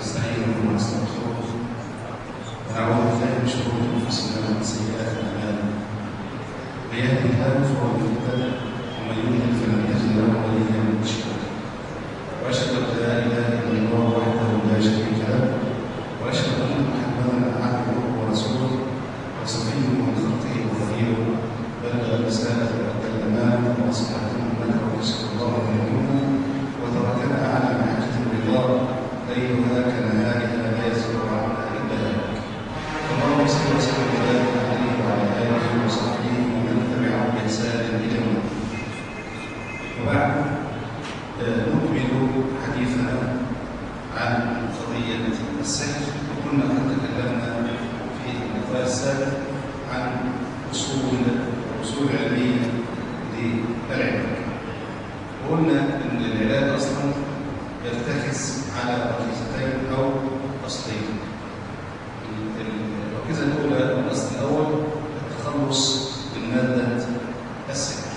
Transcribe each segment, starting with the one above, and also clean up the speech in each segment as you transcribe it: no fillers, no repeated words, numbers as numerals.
ونستعينه ونستغفره ونعوذ بالله من شرور انفسنا ومن سيئات اعمالنا من يهده الله فهو المهتدي ومن يضلل فلن تجد له وليا مرشدا واشهد ان لا اله الا الله وحده لا شريك له واشهد ان محمدا عبده ورسوله وصفيه من خلقه وخليله بلغ الرساله وادى الامانه ونصح الامه ونشر الله منهما وتركنا على محجه الرضا ليلها كنهارها لا يزيغ عنها الا هلك اللهم صل وسلم وبارك عليه وعلى اله وصحبه ومن تبعهم باحسان الى يوم الدين. وبعد نكمل حديثنا عن قضيه السحر. وكنا قد تكلمنا في اللقاء السابق عن اصول علميه للعلاج، وقلنا ان العلاج اصلا يرتكز على ركيزتين او اصلين. الركيزه الاولى والاصل الاول التخلص من ماده السحر،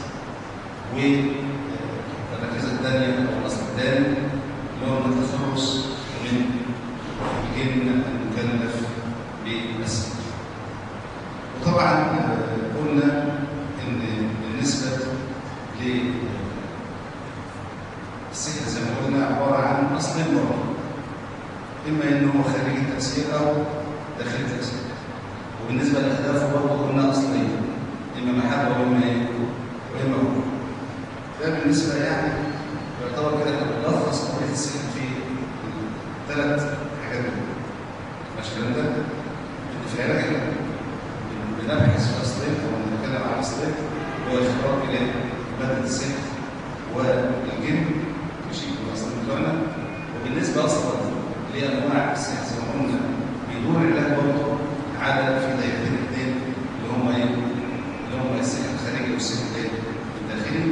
والركيزه الثانيه او الاصل الثاني اللي هو التخلص من الجن المكلف بالسحر. وطبعا قلنا ان بالنسبه للسحر زي ما قلنا عباره عن اصلين برضه، اما انه هو خارجي التاثير او داخلي التاثير. وبالنسبه لاهدافه برضه قلنا اصلين، اما محبه واما ايه؟ واما هو. ده بالنسبه يعني يعتبر كده بنلخص قضيه السحر في ثلاث حاجات دول. ماشي الكلام ده؟ في العلاج بنبحث في اصلين او بنتكلم عن اصلين، هو الاخراج الى ماده السحر والجن، ماشي الاصلين بتوعنا. وبالنسبه اصلا لانواع السحر زي ما قلنا بيدور العلاج برضه على في دايرتين اثنين اللي هم ايه؟ اللي هم السحر الخارجي والسحر الداخلي.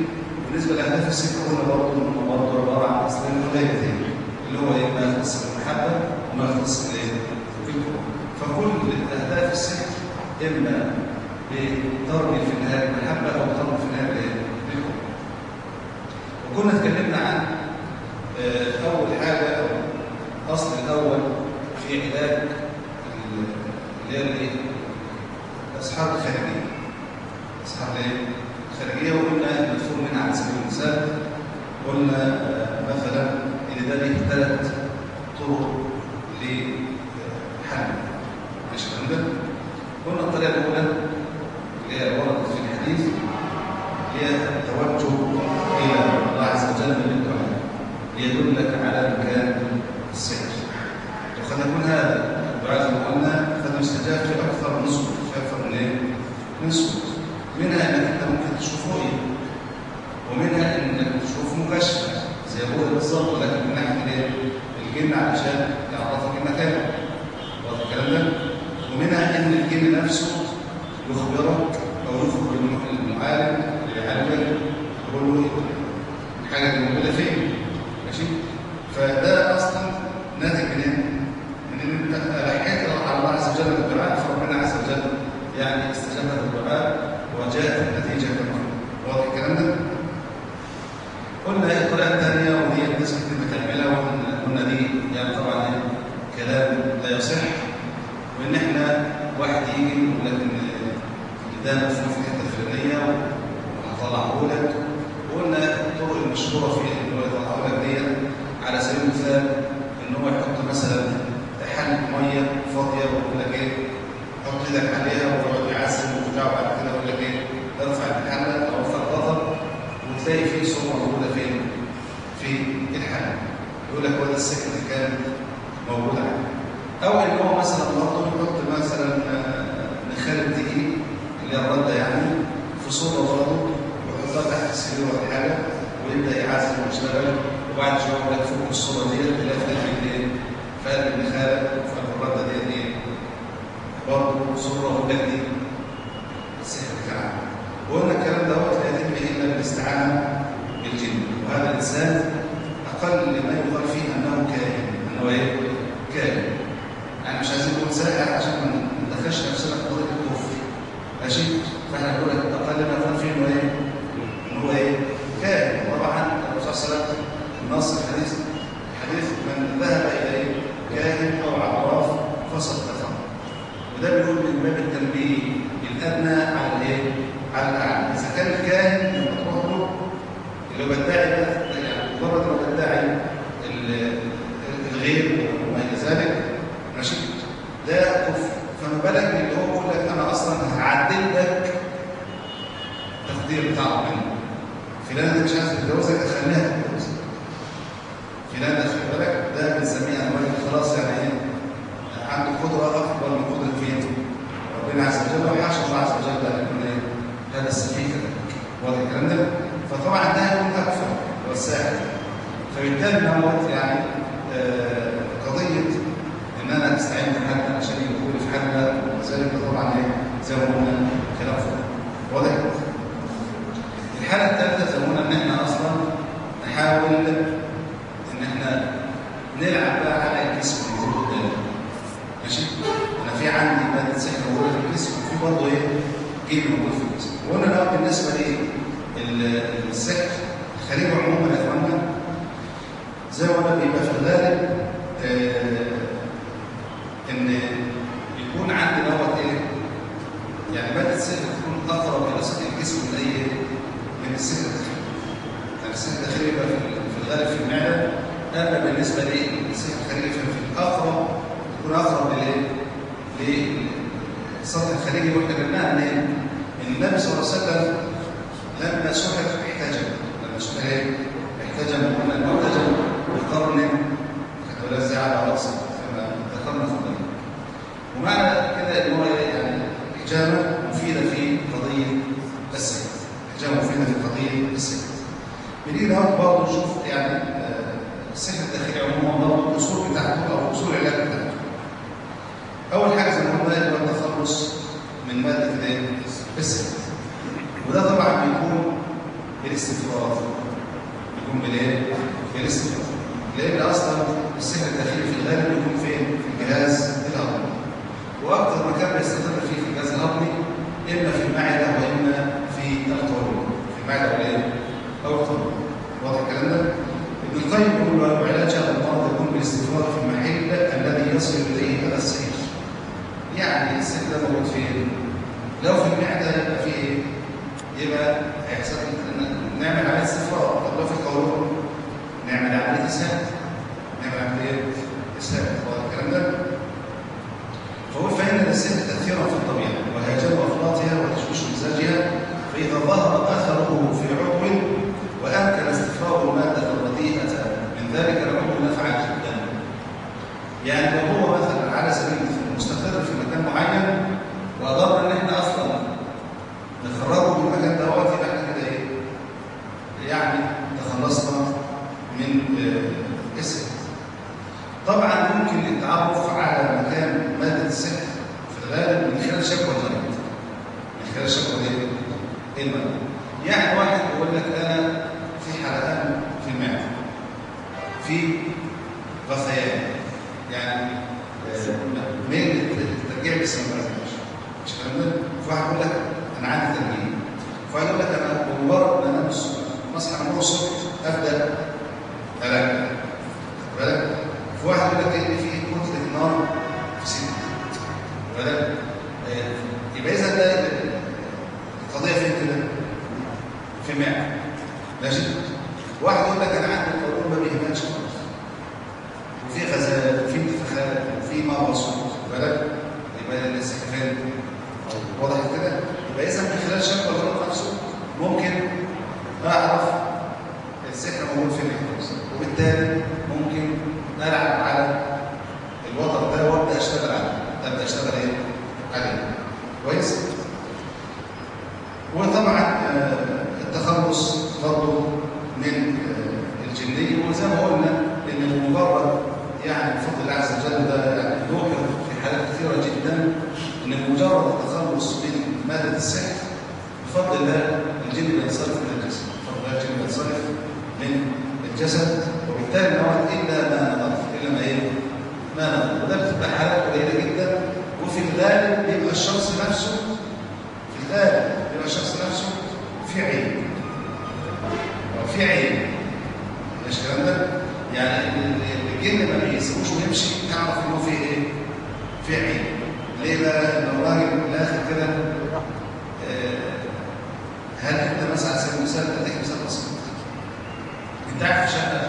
وبالنسبه لاهداف السحر قلنا برضه ان هم برضه عباره عن اصلين ودايرتين اللي هو ايه؟ ما يختص بالمحبه وما يختص بالكفر. فكل اهداف السحر اما بترمي في النهايه المحبه او ترمي في النهايه بالكفر. وكنا اتكلمنا عن اول حاجه او الاصل الاول في علاج اللي هي الاسحار الخارجيه. الاسحار الخارجيه وقلنا مفهوم منها على سبيل المثال قلنا مثلا ان ده ليه ثلاث طرق لحل. ماشي الكلام ده؟ قلنا الطريقه الاولى اللي هي وردت في الحديث هي التوجه الى الله عز وجل بالدعاء ليدلك على مكان السحر. وقد يكون هذا الدعاء زي ما قلنا قد يستجاب في اكثر من صوره، في اكثر من ايه؟ من صوره. منها انك انت ممكن تشوف رؤيه، ومنها انك تشوف مكاشفه زي الرؤيه بالظبط، لكن من ناحيه الجن علشان يعرفك المكان. واضح الكلام ده؟ ومنها ان الجن نفسه يخبرك او يخبر المعالج اللي يعالجك يقول له الحاجه دي موجوده فين. ماشي؟ فده اصلا ناتج من ايه؟ من ان انت لحقت على الله عز وجل بالدعاء، فربنا عز وجل يعني استجاب الدعاء وجاءت النتيجه كما واضح الكلام ده؟ قلنا الطريقه الثانيه وهي الناس كتير بتعملها، وقلنا دي يعني طبعا كلام لا يصح، وان احنا واحد يجي يقول لك ان ده مفهوم في الحته الفلانيه وهطلعه لك. وقلنا الطرق المشهوره في ان هو يطلعه لك دي على سبيل المثال ان هو يحط مثلا حله ميه فاضيه ويقول لك ايه؟ حط ايدك عليها ويقعد يعزم وبتاع، وبعد كده يقول لك ايه؟ ارفع الحله او ارفع الغطا وتلاقي فيه صوره موجوده فين؟ في الحله. يقول لك هو ده السحر اللي كان موجود عليه. او ان هو مثلا برضه يحط مثلا نخال الدقيق اللي هي الرده يعني في صوره برضه ويحطها تحت السرير ولا حاجه ويبدا يعزم ويشتغل، وبعد شويه يقول لك فوق الصوره دي تلاقي في قلب الايه؟ في قلب النخاله وفي قلب الرده دي ايه؟ برضه صوره ويقول لك دي السحر اللي كان عنده. وقلنا الكلام دوت لا يتم الا بالاستعانه بالجن، وهذا الانسان اقل ما يقال فيه انه كاهن. انه ايه؟ كاهن. يعني مش عايزين نقول ساحر عشان ما ندخلش نفسنا في قضيه الكفر. ماشي؟ فاحنا بنقول لك اقل ما يقال فيه انه ايه؟ انه هو ايه؟ كاهن. وطبعا الرسول صلى الله عليه وسلم النص الحديث من ذهب الى ايه؟ كاهن الادنى على الايه؟ على الاعلى. اذا كان الكاهن لما تروح له اللي هو بدعي يعني مجرد ما بدعي الغير وما الى ذلك ماشي ده كفر، فما بالك اللي هو بيقول لك انا اصلا هعدل لك التقدير بتاع ربنا، فلان ده مش عايز يتجوزك خليها تتجوزك، فلان ده خلي بالك ده بنسميه انواع خلاص يعني ايه عنده قدره اكبر من قدره فين؟ ربنا عز وجل، وحاشا الله عز وجل ان يكون ايه؟ هذا السفيه كذلك، واضح الكلام ده؟ فطبعا ده هيكون اكثر والساعد، فبالتالي هو يعني قضيه ان انا استعين بحد عشان يدخل في حد وذلك طبعا ايه؟ زي ما قلنا كلام فوق، واضح؟ الحاله الثالثه زي ما قلنا ان احنا اصلا نحاول ان احنا نلعب بقى على الجسم اللي موجود قدامي. ماشي؟ انا في عندي ماده سحر موجوده في الجسم وفي برضه ايه؟ جيم موجود في الجسم. وقلنا لو بالنسبه للسحر الخارجي عموما يا اخوانا زي ما قلنا بيبقى في الغالب ان يكون عندي دوت ايه؟ يعني ماده السحر تكون اقرب الى سطح الجسم من اي من السحر الداخلي. يعني السحر الداخلي يبقى في الغالب في المعده، اما بالنسبه للسحر الخارجي ففي الاقرب يكون اقرب للسطح الخارجي. واحنا قلنا ان النبي صلى الله عليه وسلم لما سحر احتجم، لما سحر ايه؟ احتجم، وقلنا انه احتجم بقرن كانت ولا ازاي على راسه كما ذكرنا في البدايه. ومعنى كده ان هو يعني حجامه مفيده في قضيه السحر، حجامه مفيده في قضيه السحر. بنيجي برضه نشوف يعني السحر الداخلي عموما برضه الاصول بتاعته او اصول العلاج بتاعته. اول حاجه زي ما قلنا هو التخلص من ماده السحر، وده طبعا بيكون بالاستفراغ، بيكون بالايه؟ بالاستفراغ، لان اصلا السحر الداخلي في الغالب بيكون فين؟ في الجهاز الهضمي، واكثر مكان بيستقر فيه في الجهاز الهضمي اما في المعده واما في القولون، في المعده والايه؟ او القولون. واضح الكلام ده؟ ابن القيم يقول وعلاج هذا المرض يكون بالاستفراغ في المحل الذي يصل اليه هذا السحر. يعني السحر ده موجود فين؟ لو في المعده يبقى فيه ايه؟ يبقى هيحصل نعمل عمليه استفراغ. طب لو في القولون نعمل عمليه اسهال، نعمل عمليه اسهال. واضح الكلام ده؟ فهو فإن للسحر تأثيرا في الطبيعة وهيجان أفراطها وتشويش مزاجها، فإذا ظهر أثره في عضو وأمكن استفراغ المادة الرديئة من ذلك العضو نفعا جدا. يعني لو هو مثلا على سبيل المثال مستقر في مكان معين وقدرنا إن إحنا أصلا نخرجه من المكان دوت، يبقى إحنا كده إيه؟ يعني تخلصنا من السحر. طبعا ممكن التعرف على مكان مادة السحر في الغالب من خلال شكوى المريض، من خلال شكوى المريض. يعني واحد يقول لك انا في حرقان في المعده، في غثيان، يعني ميل الترجيع لسه ما بقاش، مش الكلام ده. فواحد يقول لك انا عندي ترجيع، فواحد يقول لك انا بمجرد ما انام اصحى من الصبح ابدا ارجع، خد بالك؟ في واحد يقول لك ان في كتله نار في سنك، ولا يبقى اذا ده القضيه فين كده؟ في المعده. ماشي؟ واحد يقول لك انا عندي القولون ما بيهمنش خالص، وفي غازات وفي انتفاخات وفي مغص، خد بالك؟ يبقى السحر فين؟ واضح كده؟ يبقى اذا من خلال شكوى المرض نفسه ممكن اعرف السحر موجود فين، وبالتالي ممكن ألعب على الوتر ده وابدا اشتغل عليه، ابدا اشتغل ايه؟ عليه. كويس؟ وطبعا التخلص برضه من الجنيه، وزي ما قلنا ان مجرد يعني بفضل الله عز وجل ده يعني ذكر في حالات كثيره جدا ان مجرد التخلص من ماده السحر بفضل الله الجن بينصرف من الجسد، بفضل الله الجن بينصرف من الجسد، وبالتالي نوعد إلا ما نضاف، إلا ما إيه؟ ما نضاف. وده بتبقى حالات قليلة جدا، وفي الغالب بيبقى الشخص نفسه، في الغالب بيبقى الشخص نفسه في عين، أو في عين. مش الكلام ده؟ يعني الجن ما بيسيبوش ويمشي، تعرف إنه في إيه؟ في عين. ليه بقى؟ ان الراجل في الاخر كده هل انت مثلا على سبيل المثال اديك مثال بسيط، انت قاعد في شقه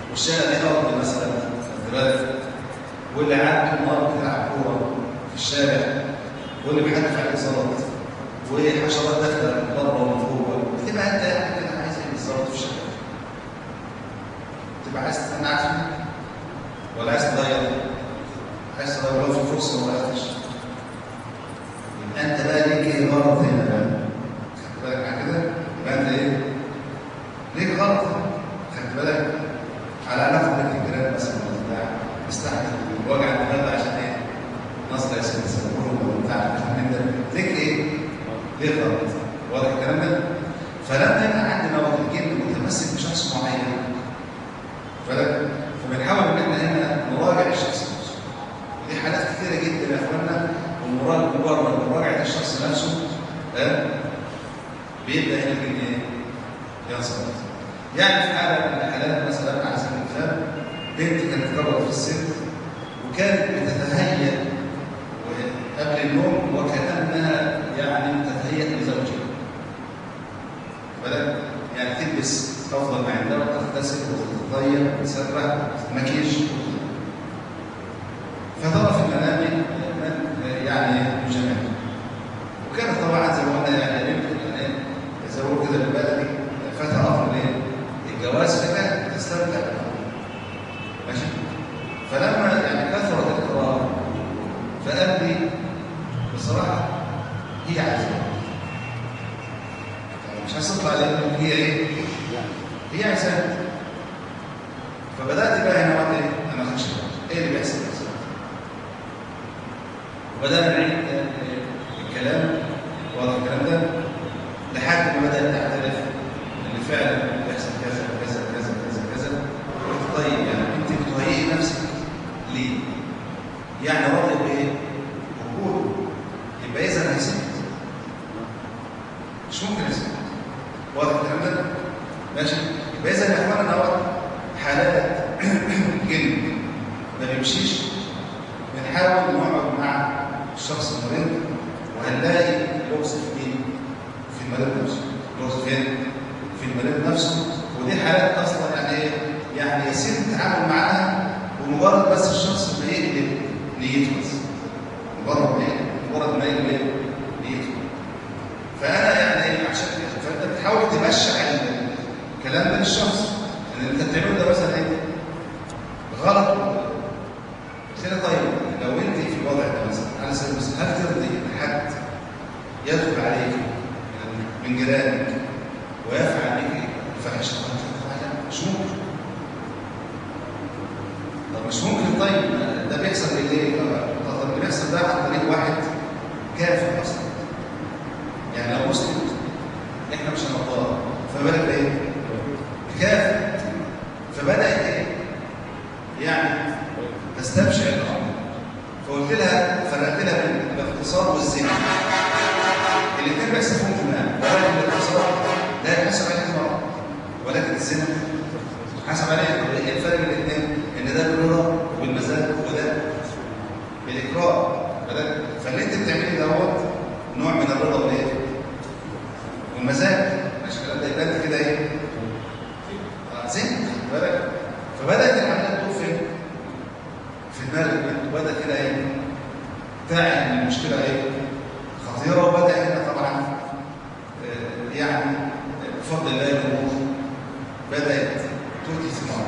والشقه دي ارض مثلا خد بالك، واللي قاعد طول النهار بتلعب كوره في الشارع، واللي بيحدف عليك زلط وحشرات داخله من بره ومن جوه، بتبقى انت يعني كده عايز ايه بالظبط في الشارع؟ تبقى عايز تتنعت فيه ولا عايز تغير؟ عايز تغير لو في فرصه ولا لا؟ يبقى انت بقى ليك ايه غلط هنا بقى؟ خدت بالك على كده؟ يبقى انت ايه؟ ليك غلط، خدت بالك؟ على علاقه بين الجيران مثلا بتاع استحمل وجع الدماغ عشان ايه؟ نصر يا سيدي سبوره وبتاع من ده، ليك ايه؟ ليك غلط، واضح الكلام ده؟ فلما يبقى عندنا وقت الجن متمسك بشخص معين بالك؟ فبنحاول ان احنا هنا نراجع الشخص نفسه. ودي حالات كثيره جدا يا اخوانا، ومجرد مراجعه الشخص نفسه بيبدا هنا الجن ايه؟ ينصرف. يعني في حاله من الحالات مثلا على سبيل المثال بنت كانت كبرت في السن وكانت بتتهيأ قبل النوم وكأنها يعني تتهيأ لزوجها. بالك؟ يعني تلبس افضل ما عندها وتغتسل وتتطيب وتسرح مكياج، فترى في المنام يعني جمال. وكانت طبعا زي ما قلنا يعني زي ما قلت كده بالبلدي فترى في الجواز فكانت تستمتع ماشي. فلما يعني كثرت القراءه فقال لي بصراحه هي عايزه، مش هتطلع عليها هي ايه؟ هي عايزه. فبدات بقى هنا وقت ايه؟ انا خشيت ايه اللي بيحصل؟ وبدانا نعيد الكلام واضح الكلام ده لحد ما بدات تعترف ان فعلا بيحصل كذا كذا كذا كذا كذا. قلت طيب يعني انت بتهيئي نفسك ليه؟ يعني راضيه بايه؟ وجود. يبقى اذا هيسكت، مش ممكن يسكت. واضح الكلام ده؟ ماشي؟ يبقى اذا يا اخوانا دوت حالات جن ما بيمشيش. بنحاول نقعد مع الشخص المريض وهنلاقي لغز في مين؟ في المريض نفسه. لغز فين؟ في المريض نفسه. ودي حالات اصلا يعني ايه؟ يعني يسير التعامل معاها بمجرد بس الشخص ما يقلب نيته بس. مجرد ما يقلب نيته. فانا يعني عشان فانت بتحاول تمشي الكلام ده للشخص ان اللي انت بتعمله ده مثلا ايه؟ غلط. كده طيب لو انت في الوضع ده مثلا على سبيل المثال هل ترضي ان حد يدخل عليك من جيرانك ويفعل بك الفاحشه؟ مش ممكن. طب مش ممكن. طيب ده بيحصل بايه؟ طب اللي بيحصل ده عن طريق واحد كافر اصلا. يعني لو مسلم احنا مش هنطلع فبالك بايه؟ كافر. فبدات ايه؟ يعني تستبشع الامر. فقلت لها فرقت لها بين الاغتصاب والزنا. الاثنين بيحسبون جماعه، ولكن الاغتصاب لا يحسب عليه المرأة، ولكن الزنا حسب عليه. ايه الفرق بين الاثنين؟ ان ده بالرضا وبالمزاج وده بالاكراه. فاللي انت بتعمليه دوت نوع من الرضا والايه؟ والمزاج. ماشي الكلام ده؟ يبقى انت كده ايه؟ زين. خد بالك؟ فبدات العمليه تدور فين؟ في دماغ البنت. وبدا كده ايه؟ تعي ان المشكله ايه؟ خطيره. وبدا هنا طبعا يعني بفضل الله الامور بدات تؤتي ثمار.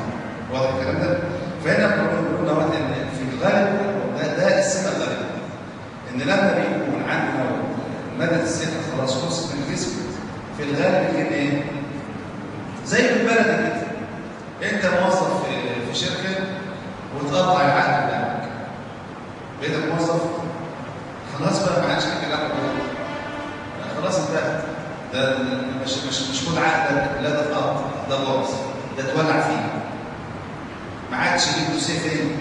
واضح الكلام ده؟ فهنا بنقول دوت ان في الغالب ده السمه الغالبه ان لما بيكون عندنا مدى السنه خلاص خلصت من الجسم في الغالب كده ايه؟ زي بالبلد كده. انت موظف في شركه وتقطع العقد بتاعك. بقيتك موظف خلاص بقى ما عادش لك علاقه خلاص انتهت. ده مش كل عقدك لا ده اتقطع ده باظ ده اتولع فيه. ما عادش ليك دوسيه فين؟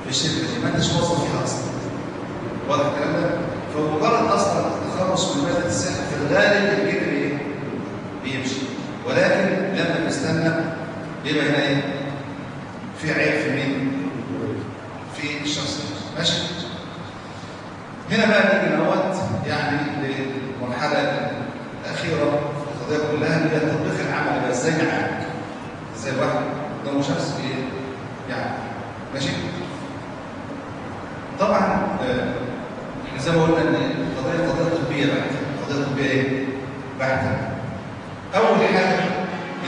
في الشركه دي. ما انتش موظف فيها اصلا. واضح الكلام ده؟ فمجرد اصلا التخلص من ماده السحر في الغالب الجن ايه؟ بيمشي. ولكن لما بيستنى بيبقى هنا ايه؟ في عيب في مين؟ في الشخص. ماشي؟ هنا بقى نيجي نوت يعني للمرحله الاخيره في القضيه كلها، اللي هي التطبيق العملي بقى. ازاي نعالج؟ ازاي الواحد قدامه شخص يعني ماشي؟ طبعا احنا زي ما قلنا ان القضيه قضيه طبيه بحته. قضيه طبيه ايه؟ بحته. اول حاجه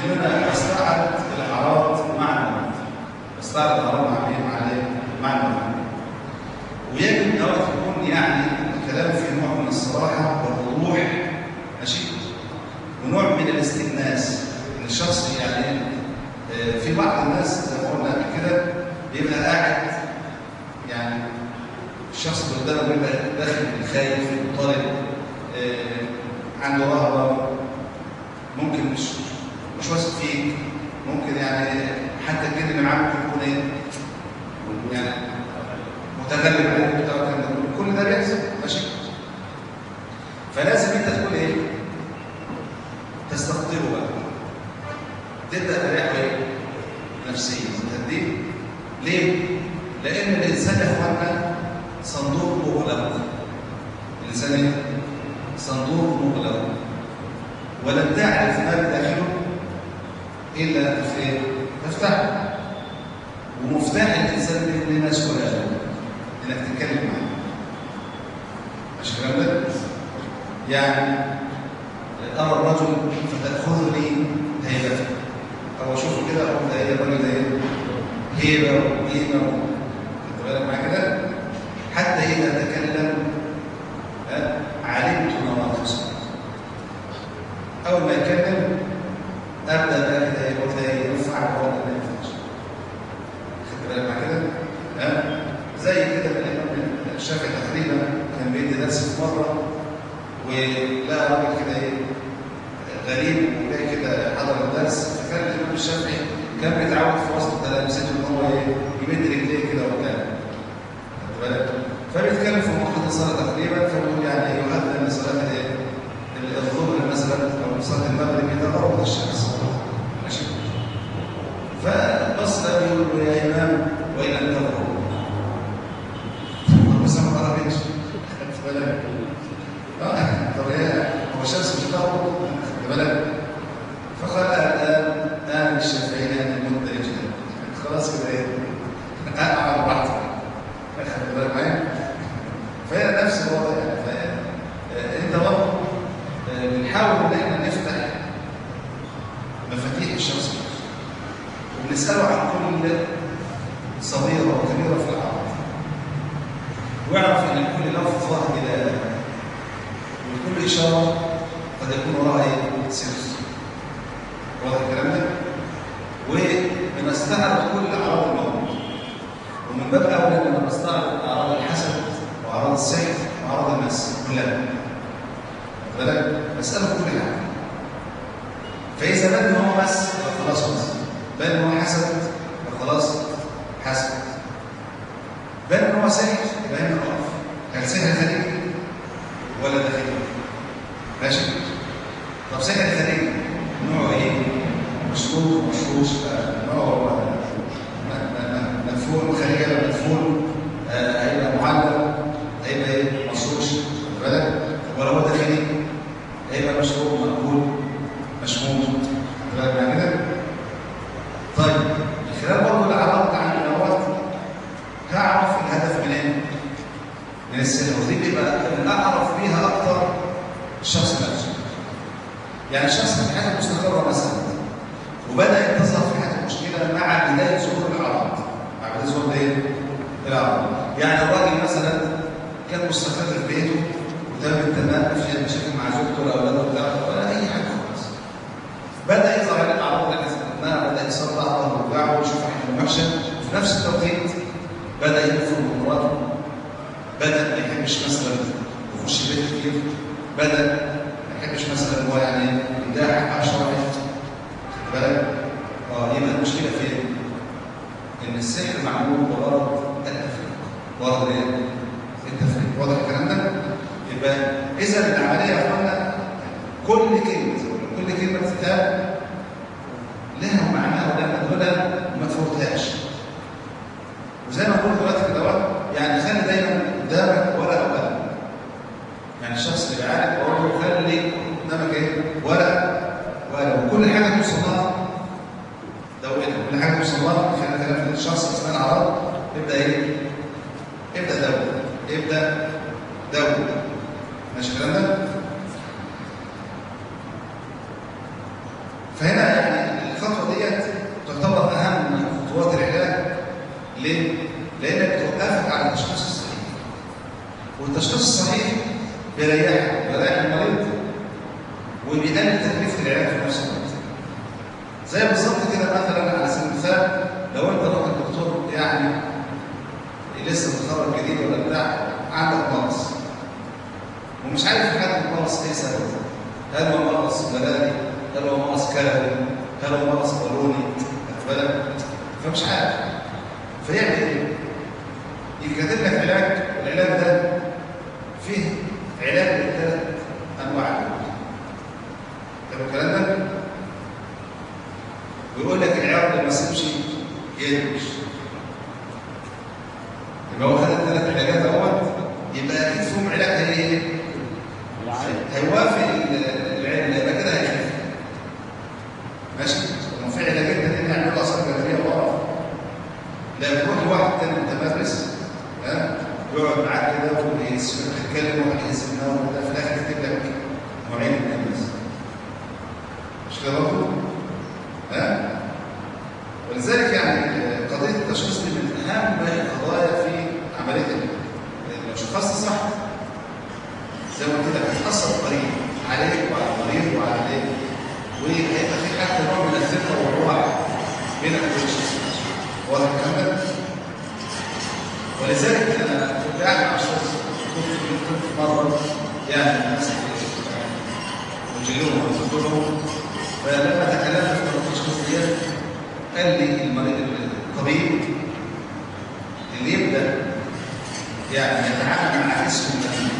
ان انا استعرض الاعراض مع المريض. استعرض الاعراض مع المريض. ويجب ان يكون يعني الكلام فيه نوع من الصراحه والوضوح، ماشي؟ ونوع من الاستئناس. ان الشخص يعني في بعض الناس زي ما قلنا قبل كده بيبقى قاعد، يعني الشخص اللي قدامه بيبقى داخل خايف وطالب، عنده رهبه، ممكن مش واثق فيك، ممكن يعني حتى الجن اللي معاه ممكن يكون ايه؟ يعني متغلب عليه بتاع كل ده بيحصل، ماشي؟ فلازم انت تكون ايه؟ تستقطبه بقى. تبدا تريحه ايه؟ نفسيا وتهديه. ليه؟ لان الانسان يا اخوانا صندوق مغلق. الانسان ايه؟ صندوق مغلق، ولن تعرف ما بداخله الا تفتحه. ومفتاح الانسان بين الناس كلها انك تتكلم معاه. مش الكلام ده؟ يعني ارى الرجل فتاخذني هيبته، او اشوفه كده اقول ده ايه الراجل ده ايه؟ هيبه وقيمه. خدت بالك معايا كده؟ حتى اذا تكلم علمت نواقصه. اول ما يتكلم ابدا بقى كده يقول ده ينفع ولا ما ينفعش. خدت بالك معايا كده؟ زي كده الامام الشافعي تقريبا كان بيدي درس في مره، ولقى راجل كده ايه غريب وجاي كده حضر الدرس. فكان الامام الشافعي كان بيتعود في وسط تلامذته ان هو يمد رجليه كده وبتاع. خدت بالك؟ فبيتكلم في موقف الصلاه تقريبا، فبيقول يعني يؤذن لصلاه الظهر مثلا او صلاه المغرب اذا غربت الشمس. ماشي؟ فبص له بيقول له يا امام وان لم تغرب. بس ما قربتش. خدت بالك؟ طب هو الشمس مش بتغرب؟ خدت بالك؟ فقال الان الشافعي ان المدرج خلاص كده ايه؟ على بعض. خدت بالك معايا؟ فهي نفس الوضع يعني. انت برضه بنحاول ان احنا نفتح مفاتيح الشخص وبنساله عن كل صغيره وكبيره في العالم، واعرف ان كل لفظ الى وكل اشاره قد يكون وراها سر. واضح الكلام ده؟ وبنستعرض كل اعراض الموت، ومن باب اولى ان انا بستعرض اعراض الحسد واعراض السحر واعراض المس كلها. بالك؟ بساله كل حاجه. فاذا بان ان هو مس خلاص مس، بان ان هو حسد خلاص حسد، بان ان هو سحر يبقى هنا نقف. هل سحر خارجي ولا داخلي؟ ماشي؟ طب سحر خارجي نوعه ايه؟ مشروط مشروط، نوعه مدفون خارجي ولا مدفون؟ هيبقى معلق، هيبقى ايه؟ مشروط. خد بالك؟ ولا هو داخلي؟ هيبقى مشروط مقبول مشمول. خد بالك معايا كده؟ طيب خلال برضه الاعراض عن النواه هعرف الهدف منين؟ من السنه، ودي بيبقى اعرف بيها اكتر الشخص نفسه. يعني الشخص في حاله مستقره مثلا وبدا تظهر في حاله مشكله مع بدايه ظهور الاعراض. مع بدايه ظهور ايه؟ الاعراض. يعني الراجل مثلا كان مستقر في بيته تمام، مفيش اي مشاكل مع زوجته ولا اولاده ولا اي حاجه خالص. بدا يظهر عليه الاعراض اللي احنا ذكرناها، بدا يصدع ظهره وجعه ويشوف حاجه وحشه، وفي نفس التوقيت بدا يدخل من مراته، بدا ما يحبش مثلا يخش البيت كتير، بدا ما يحبش مثلا هو يعني يدافع حق شرعي. خد بالك؟ يبقى المشكله فين؟ ان السحر معمول بغرض التفريق. غرض ايه؟ التفريق. واضح الكلام ده؟ يبقى اذا العمليه يا اخوانا كل كلمه تتقال لها معناها ولها مدلولها وما تفوتهاش. وزي ما قلت دلوقتي كده يعني خلي دايما قدامك ورقه وقلم. بشجعك بقول له خلي قدامك ايه؟ ورق وكل حاجه توصل لها دونها، كل حاجه توصل لها خلينا كلام في الشخص اثناء العرض ابدا ايه؟ ابدا دون ماشي الكلام ده؟ فهنا يعني الخطوه ديت تعتبر اهم من خطوات العلاج. ليه؟ لانك بتوقفك على التشخيص الصحيح، والتشخيص الصحيح بيريح المريض وبيقلل تكلفه العلاج في نفس الوقت. زي بالظبط كده مثلا على سبيل المثال لو انت رحت للدكتور يعني لسه متخرج جديد ولا بتاع عندك مغص ومش عارف تحدد المغص ايه سببه، هل هو مغص بلدي؟ هل هو مغص كلوي؟ هل هو مغص بالوني؟ خد بالك؟ فمش عارف فيعمل ايه؟ يكتب لك علاج، والعلاج ده فيه علاج للثلاث انواع طب الكلام ده ويقول لك العيار اللي ما سيبش يدوش، يبقى هو خد الثلاث علاجات اهوت، يبقى اكيد فيهم علاج هيوافق العلم، يبقى كده هيخف ماشي. لو في علاجات تانية يعملوا اثار جانبيه وقرف، لا بتروح لواحد تاني متمرس ويقعد معاك كده وتتكلم وهيحس ان هو في الاخر يكتب لك نوعين من الناس مش كده برضه؟ ولذلك يعني قضيه التشخيص دي من اهم القضايا في عمليه لو شخصت صح زي ما قلت لك هتاثر الطريق عليك وعلى المريض وعلى الايه، وهيبقى في حتى نوع من الثقه والروح بينك وبين الشخص واضح الكلام ده؟ ولذلك انا كنت قاعد مع استاذ كنت مره يعني نفس وجيلهم وقلت فلما تكلمت في التشخيص ديت قال لي المريض الطبيب اللي يبدا يعني يتعامل مع جسم المريض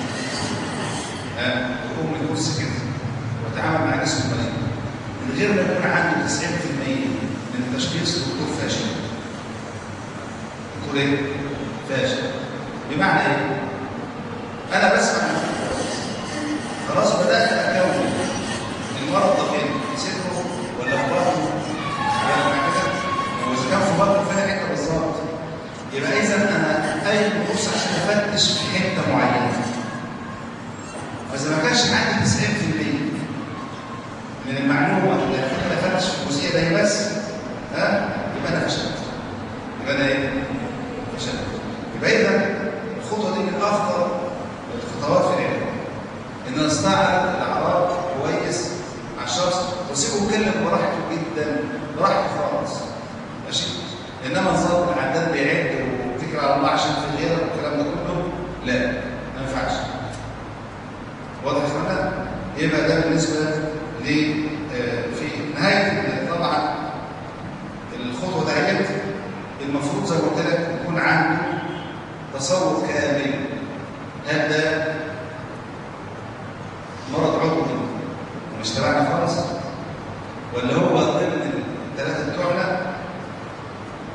يقوم من الكرسي كده ويتعامل مع جسم المريض من غير ما يكون عنده 90% من التشخيص دكتور فاشل. دكتور ايه؟ فاشل. بمعنى ايه؟ انا بسمع خلاص بدات اكون المرض ده فين؟ في صدره ولا في بطنه؟ واذا كان في بطنه فين حته بالظبط؟ يبقى اذا انا قايم ببص عشان افتش في حته معينه. فاذا ما كانش عندي 90% من المعلومه اللي انا افتش في الجزئيه دي بس يبقى انا فشلت. يبقى انا ايه؟ فشلت. يبقى اذا الخطوه دي من افضل الخطوات في العلاج. ان انا استعرض الاعراض كويس على الشخص واسيبه يتكلم براحته جدا، براحته خالص. ماشي؟ انما نظام العداد بيعد وتكل على الله عشان في غيرك والكلام ده كله لا ما ينفعش. واضح يا اخوانا؟ يبقى ده بالنسبه ل في نهايه طبعا الخطوه ديت المفروض زي ما قلت لك يكون عنده تصور كامل. هل ده مرض عضوي مش تبعنا خالص ولا هو ضمن الثلاثه بتوعنا؟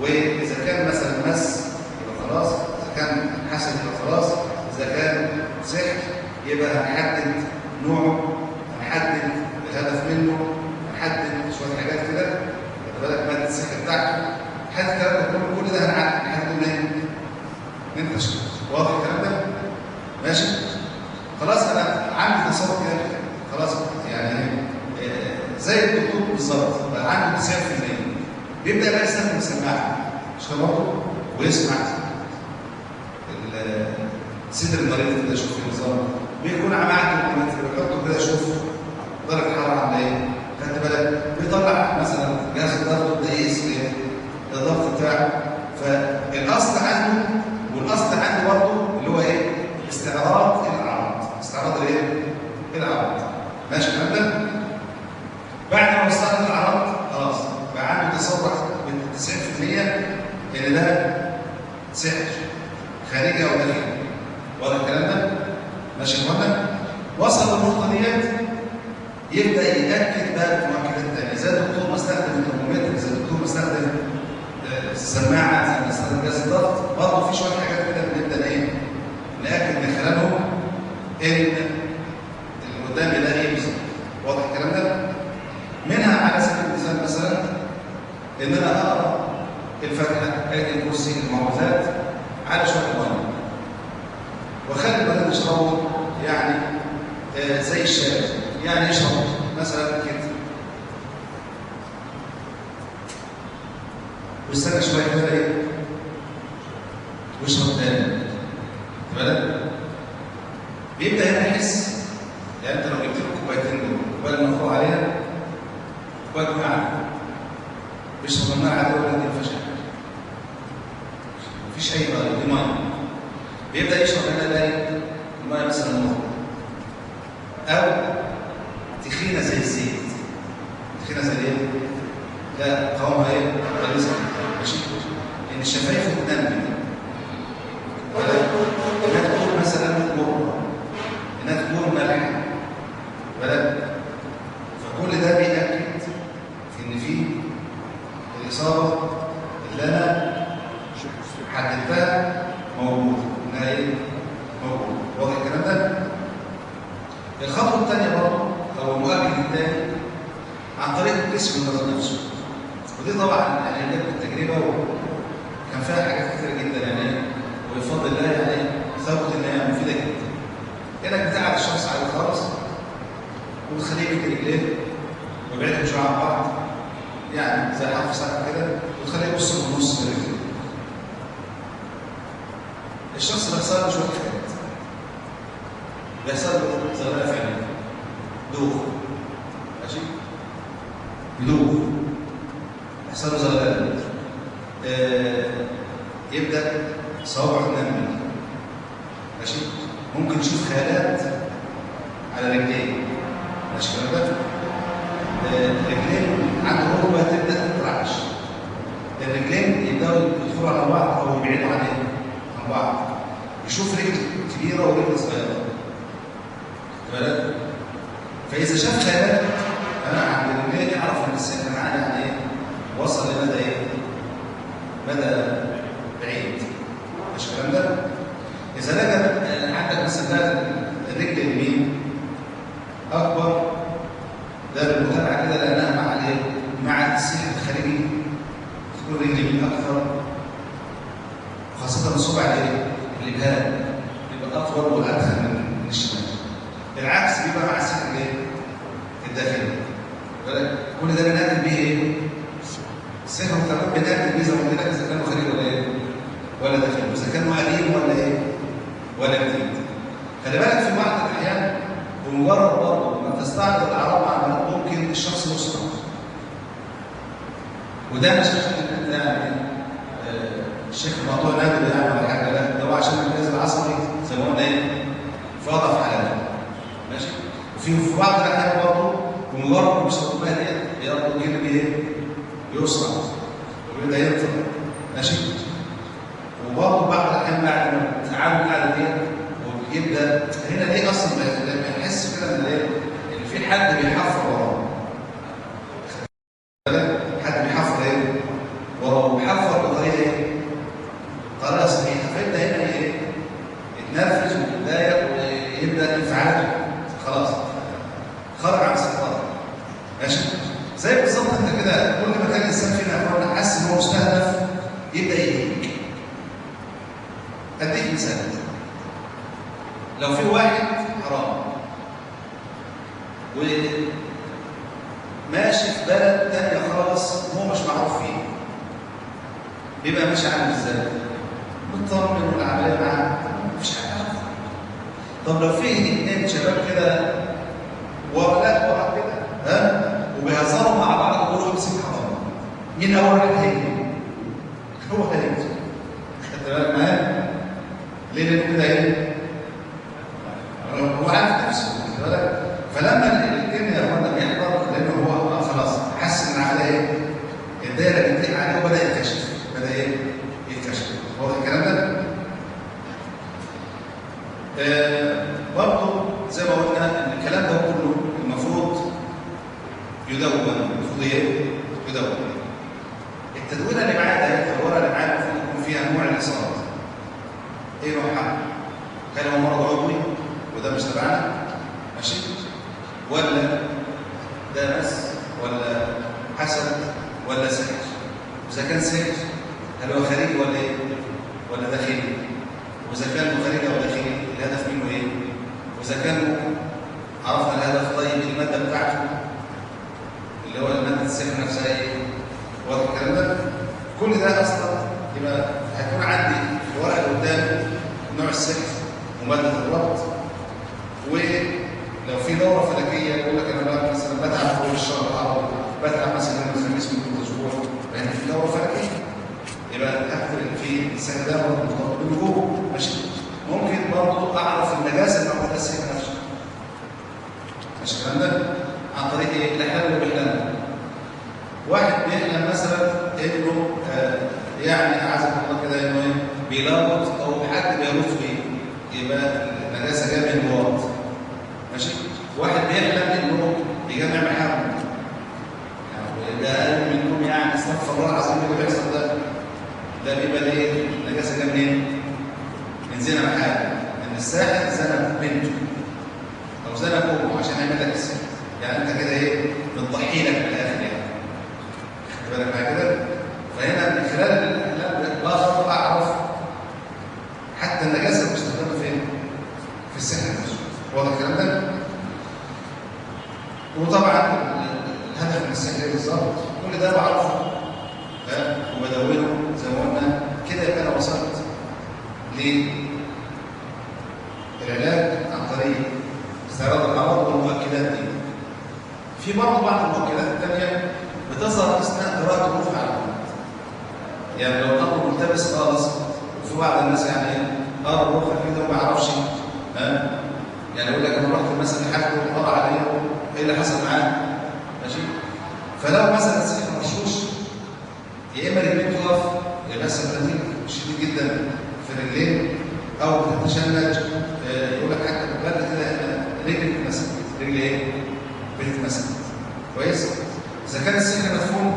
واذا كان مثلا مس يبقى خلاص، اذا كان حسد يبقى خلاص، اذا كان سحر يبقى هنحدد نوعه، هنحدد الهدف منه، هنحدد شويه حاجات كده خد بالك ماده السحر بتاعته، حتى الكلام ده كل ده هنحدده منين؟ من التشخيص. واضح الكلام ده؟ ماشي؟ خلاص انا عندي تصور كده خلاص يعني زي الدكتور بالظبط بقى عنده 90%. بيبدا بقى يستخدم السماعه مش كده برضه ويسمع صدر المريض كده يشوف النظام، بيكون عملته بيحطه كده يشوف درجه الحراره عامله ايه، خدت بالك؟ بيطلع مثلا جهاز الضغط ده يقيس الضغط بتاعه. فالاصل عنده والاصل عنده برضه اللي هو ايه؟ استعراض الاعراض. استعراض الايه؟ الاعراض. ماشي الكلام ده؟ بعد ما استعرض الاعراض خلاص بقى عنده تصور من 90% ان ده سحر خارجي او داخلي. واضح الكلام ده؟ ماشي يا اخوانا؟ وصل للنقطه ديت يبدا ياكد بقى بمؤكدات ثانيه، زي الدكتور ما استخدم الترمومتر، زي الدكتور ما استخدم السماعه، زي ما استخدم جهاز الضغط، برضه في شويه حاجات كده بنبدا ايه؟ ناكد من خلالهم ان بيشربوا يعني زي الشاي، يعني يشرب مثلا كده ويستنى شويه كده ايه ويشرب تاني. بالك بيبدا هنا يحس، يعني انت لو جبت له كوبايتين دول، كوبايه المفروض عليها كوبايه ميه عاديه، بيشرب الميه عاديه ولا دي ما فيهاش حاجه؟ مفيش اي ميه، دي ميه. بيبدا يشرب هنا تاني الميه مثلا مره او تخينه زي الزيت. تخينه زي ايه؟ لا قوامها ايه؟ غليظه ماشي؟ لان الشفايف بتنمي انها تكون مثلا مره، انها تكون مالحه بلد. فكل ده بيأكد ان في الاصابه اللي انا حددتها موجوده، انها ايه؟ موجوده. واضح الكلام ده؟ الخطوه الثانيه برضه او المؤكد الثاني عن طريق الجسم النظر نفسه، ودي طبعا يعني جت بالتجربه وكان فيها حاجات كتيره جدا يعني، وبفضل الله يعني ثبت ان هي مفيده جدا. انك بتقعد الشخص على خالص وتخليه يمد رجليه ويبعدهم شويه عن بعض، يعني زي حرف ساعه كده، وتخليه يبص في النص رجليه. الشخص ده بيحصل له شويه حاجات، بيحصل له زغلله في عينيه، دوخ ماشي؟ يدوخ، يحصل له زغلله، يبدا صوابعه تنمل ماشي؟ ممكن تشوف خيالات على رجليه ماشي كده؟ الرجلين عنده ركبه تبدا تترعش، الرجلين يبداوا يدخلوا على بعض او يبعدوا عن بعض، يشوف رجل كبيره ورجل صغيره بالك؟ فاذا شاف خيالات عند الرجلين يعرف ان السن معاه يعني ايه؟ وصل لمدى ايه؟ مدى بعيد مش الكلام ده؟ إذا لقى عندك مثلا الرجل اليمين أكبر، ده بالمتابعة كده لأنها مع الإيه؟ مع السيح الخارجي تكون الرجل اليمين أكثر، خاصة الصبع الإبهام بيبقى أطول وأدخل من الشمال. العكس بيبقى مع السيح الداخلي. كل ده بنأكد بيه إيه؟ السيح والتمام بنأكد بيه زي ما قلت لك إذا كانوا خارجي ولا إيه؟ ولا داخلي، وإذا كانوا قديم ولا إيه؟ ولا جديد. خلي بالك في بعض الاحيان بمجرد برضه ما تستعرض الاعراض مع المرض ممكن الشخص يصاب، وده مش عشان انت يعني الشيخ الموضوع نادر يعني ولا حاجه، لا ده هو عشان الجهاز العصبي زي ما قلنا ايه؟ فاضى في حالات ماشي؟ وفي بعض الاحيان برضه بمجرد ما بيشرب الميه ديت برضه الجلد ايه؟ يسرع ويبدا ينفض ماشي؟ وبرضه بعض الاحيان بعد ما تعالوا القعده ديت ويبدا هنا ليه اصلا لما يحس كده ان ايه؟ ان في حد بيحفر وراه. حد بيحفر ايه؟ وراه، وبيحفر بطريقه ايه؟ طريقه صحيحه، فيبدا هنا ايه؟ يتنرفز ويتضايق ويبدا انفعالاته خلاص خرج عن السيطره ماشي؟ زي بالظبط انت كده كل ما كان الانسان فينا يا حاسس ان هو مستهدف يبدا يهيج. أديك مثال، لو في واحد حرام وماشي في بلد تانية خالص هو مش معروف فيه، بيبقى ماشي عامل ازاي؟ مطمن والعملية معاه مفيش حاجة. طب لو في اتنين شباب كده وولاد ورا كده وبيهزروا مع بعض ويقولوا امسك حرام، مين أول واحد هيجي؟ هو هيجي. خدت بالك معايا؟ ليه؟ لأنه كده ايه؟ هو عارف نفسه خد بالك؟ فلما الجن يا اخوانا بيحضر لأنه هو خلاص حس إن على ايه؟ الدايرة بتضيق عليه وبدأ يتكشف، بدأ ايه؟ يتكشف. واضح الكلام ده؟ برضه زي ما قلنا ان الكلام ده كله المفروض يدون، المفروض ايه؟ يدون. التدوينه اللي معايا ده الورقه اللي معايا المفروض يكون فيها انواع الاصابات. ايه نوعها؟ هل هو مرض عضوي وده مش تبعنا؟ ماشي؟ ولا ده بس؟ ولا حسد؟ ولا سحر؟ واذا كان سحر هل هو خارجي ولا ايه؟ ولا داخلي؟ واذا كان خارجي او داخلي الهدف منه ايه؟ واذا كان عرفنا الهدف، طيب الماده بتاعته اللي هو الماده السحر نفسها ايه؟ واضح الكلام ده؟ كل ده اصلا يبقى هيكون عندي في الورقه اللي قدامي نوع السحر وماده الربط، ولو في دوره فلكيه يقول لك انا بقى مثلا بتعب في الشهر العربي، بتعب مثلا الخميس من كل اسبوع، يعني في دوره فلكيه يبقى اكتب في السحر ده مرتبط بالوجوه، ماشي؟ ممكن برضه اعرف النجاسه اللي موجوده في السحر نفسه، ماشي الكلام ده؟ عن طريق ايه؟ الاحلام اللي بيحلمها. واحد بيحلم مثلا انه يعني اعزك الله كده انه ايه؟ بيلوط او حد بيلوط فيه، يبقى النجاسه جايه من اللواط، ماشي؟ واحد بيحلم انه بيجمع محارم، يعني ده اقل منكم، يعني استغفر الله العظيم اللي بيحصل ده بيبقى ليه؟ النجاسه جايه منين؟ من زنا محارم، ان الساحر زنى بنته او زنى امه عشان يعمل لك السحر، يعني انت كده ايه؟ بتضحي لك من الاخر يعني. خد بالك معايا كده؟ فهنا من خلال الاحلام بقدر اعرف حتى النجاسه المستخدمه فين؟ في السحر نفسه. واضح الكلام ده؟ وطبعا الهدف من السحر ايه بالظبط؟ كل ده بعرفه وبدونه زي ما قلنا كده، يبقى انا وصلت للعلاج عن طريق استعراض الاعراض والمؤكدات دي. في برضه بعض المؤكدات الثانيه بتظهر اثناء قراءه الروح على العلامات. يعني لو الامر ملتبس خالص، وفي بعض الناس يعني قرا الروح كده وما يعرفش، يعني يقول لك انا رحت مثلا لحد وقرا عليا ايه اللي حصل معاه، ماشي؟ فلو مثلا السحر مرشوش، يا اما رجلين تقف، يا مثلا تنزيل شديد جدا في الرجلين، او بتتشنج، يقول لك حتى بتبان كده رجل بتتمسك، رجل ايه؟ بتتمسك. كويس؟ اذا كان السحر مدفون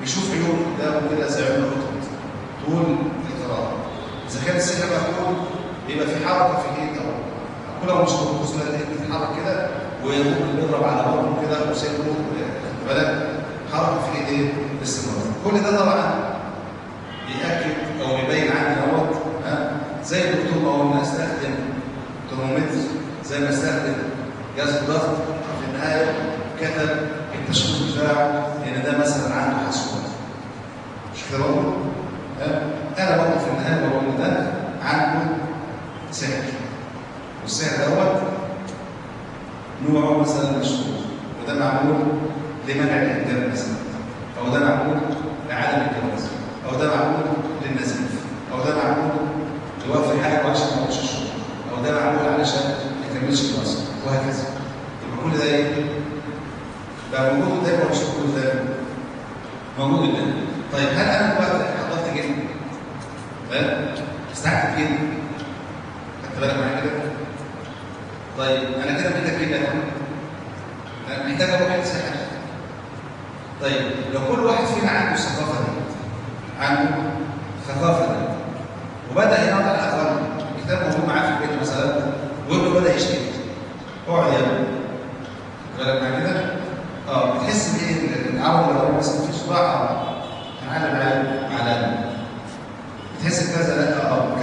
بيشوف عيون قدامه كده زي عيون القطط طول القراءه. اذا كان السحر مقفول بيبقى في حركه في الايد، او كلها مش مركوز، لا الايد بتتحرك كده وممكن بيضرب على بطنه كده وسيبه، خد بالك؟ حركه في الايد ايه؟ باستمرار. كل ده طبعا بيأكد او بيبين عندي دوت، زي الدكتور ما قلنا استخدم ترمومتر، زي ما استخدم جهاز الضغط، في النهايه كتب التشخيص بتاعه ان ده مثلا عنده حساسيه. مش كده بقول؟ انا بقول في النهايه بقول ان ده عنده سحر، والسحر دوت نوعه مثلا مشهور، وده معمول لمنع الانجاب مثلا، او ده معمول لعدم الجواز، او ده معمول للنزيف، او ده معمول لوقف حاجه وعشان ما يقعدش الشغل، او ده معمول علشان ما يكملش الدراسه، وهكذا. يبقى كل ده ايه؟ بقى موجود قدامي ولا مش موجود قدامي؟ موجود قدامي. طيب هل انا دلوقتي حضرت جن؟ استعدت جن؟ خدت بالك معايا كده؟ طيب انا كده محتاج ايه بقى؟ انا محتاج اروح الساحر. طيب لو كل واحد فينا عنده الثقافه دي، عنده الثقافه دي، وبدا يناظر على الاقل الكتاب موجود معاه في البيت مثلا، وابنه بدا يشتكي، اقعد يا ابني. خد بالك معايا كده؟ بتحس بايه؟ العرض اللي هو مثلا في صداع معلم بتحس بكذا، لا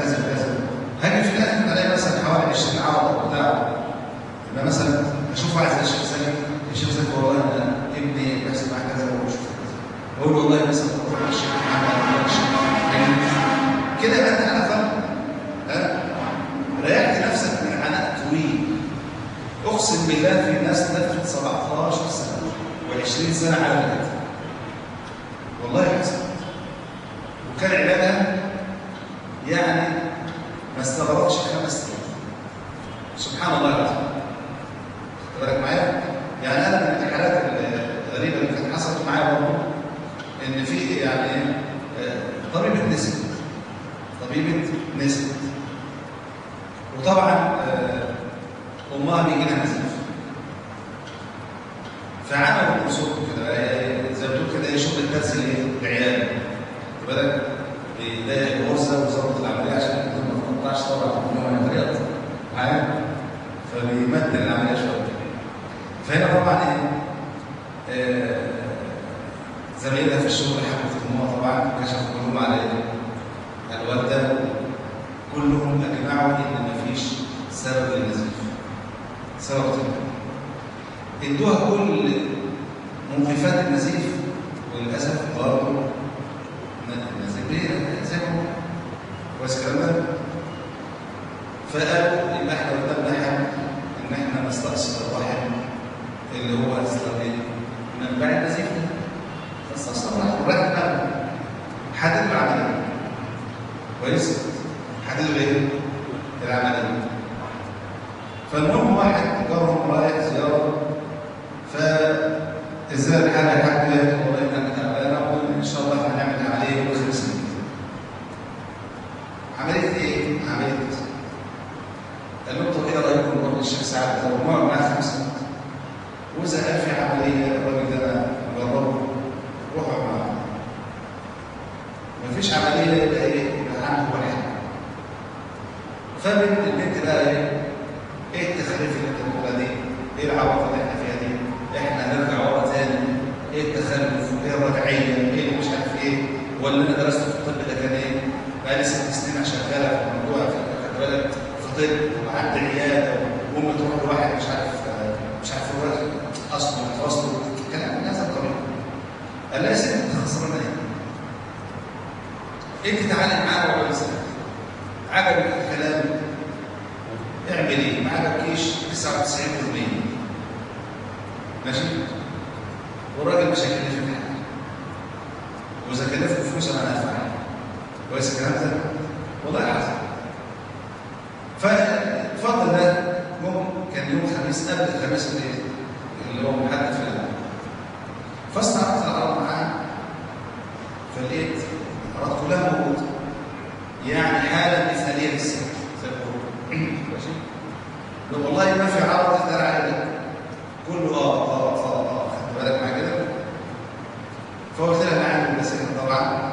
كذا كذا. هاجي في الاخر الاقي مثلا حوالي 20 عرض بتاع، يبقى مثلا اشوف واحد زي الشيخ زكي، الشيخ زكي والله انا ابني بيحصل معاه كذا وبشوف كذا، اقول له والله مثلا روح الشيخ محمد كده، يبقى انت على فهم ريحت نفسك من عناء طويل. اقسم بالله في ناس لفت 17 سنه و20 سنه على النت، والله حصل، وكان علاجها يعني ما استغرقش 5 ايام. سبحان الله العظيم. خد بالك معايا؟ يعني انا من الحالات الغريبه اللي كانت حصلت معايا برضه ان في يعني طبيبه نسبت، وطبعا امها بيجي لها نزيف، فعملوا كورسات كده زي ما بتقول كده شغل الترس للعيال، خد بالك؟ بيضايق الغرزه ويظبط العمليه عشان ما تقطعش طبعا من الرياض معايا، فبيمثل العمليه شويه. فهنا طبعا زميلها في الشغل حبوا يختموها، طبعا كشفوا كلهم على الوالده، كلهم اجمعوا ان مفيش سبب للنزيف، ادوها كل موقفات النزيف، وللاسف برضه النزيف زي ما هو كويس الكلام ده. فقالوا يبقى احنا قدامنا حل ان احنا نستأصل الرحم اللي هو اصلا ايه؟ منبع النزيف ده. نستأصل الرحم وركب حدد العمليه كويس؟ حدد ايه؟ العمليه. فالمهم واحد جارهم رايح زياره، فازاي الحال يا حاج؟ والله انا تعبانه وان شاء الله هنعمل عمليه وخلصنا. عمليه ايه؟ عمليه قال لهم طب ايه رايكم نروح للشيخ سعد ده ونقعد معاه 5 سنين؟ واذا قال في عمليه الراجل ده انا اجربه روحوا معاه. مفيش عمليه يبقى ايه؟ يبقى عنده واحد. فالبنت بقى ايه التخريف اللي انت بتقولها دي؟ ايه العوض اللي احنا فيها دي؟ احنا هنرجع ورا تاني؟ ايه التخلف؟ ايه الرجعيه؟ ايه اللي مش عارف ايه؟ ولا انا درست في الطب ده كان ايه؟ بقالي 6 سنين شغاله في الموضوع، خد بالك في طب وعندي عياده وامي تروح لواحد مش عارف الولد اصله وفصله كلام من هذا القبيل. قال لها يا ست انت خسرانه ايه؟ انت تعالي معانا وعلى سنه عجبك الكلام اعمل ايه؟ ما عجبكيش 99% ماشي؟ والراجل مش هيكلفك حاجه، واذا كلفك فلوس انا هدفعها. كويس الكلام ده؟ والله حصل. فالفضل ده كان يوم الخميس قبل الخميس اللي هو محدد في العالم. فاستعرضت العرض معاه فلقيت العرض كلها موجوده، يعني حاله مثاليه للسن زي ما بيقولوا ماشي؟ لو والله ما في عرض اختار عليه كله خدت بالك معايا كده؟ فقلت لها انا عندي مسكن طبعا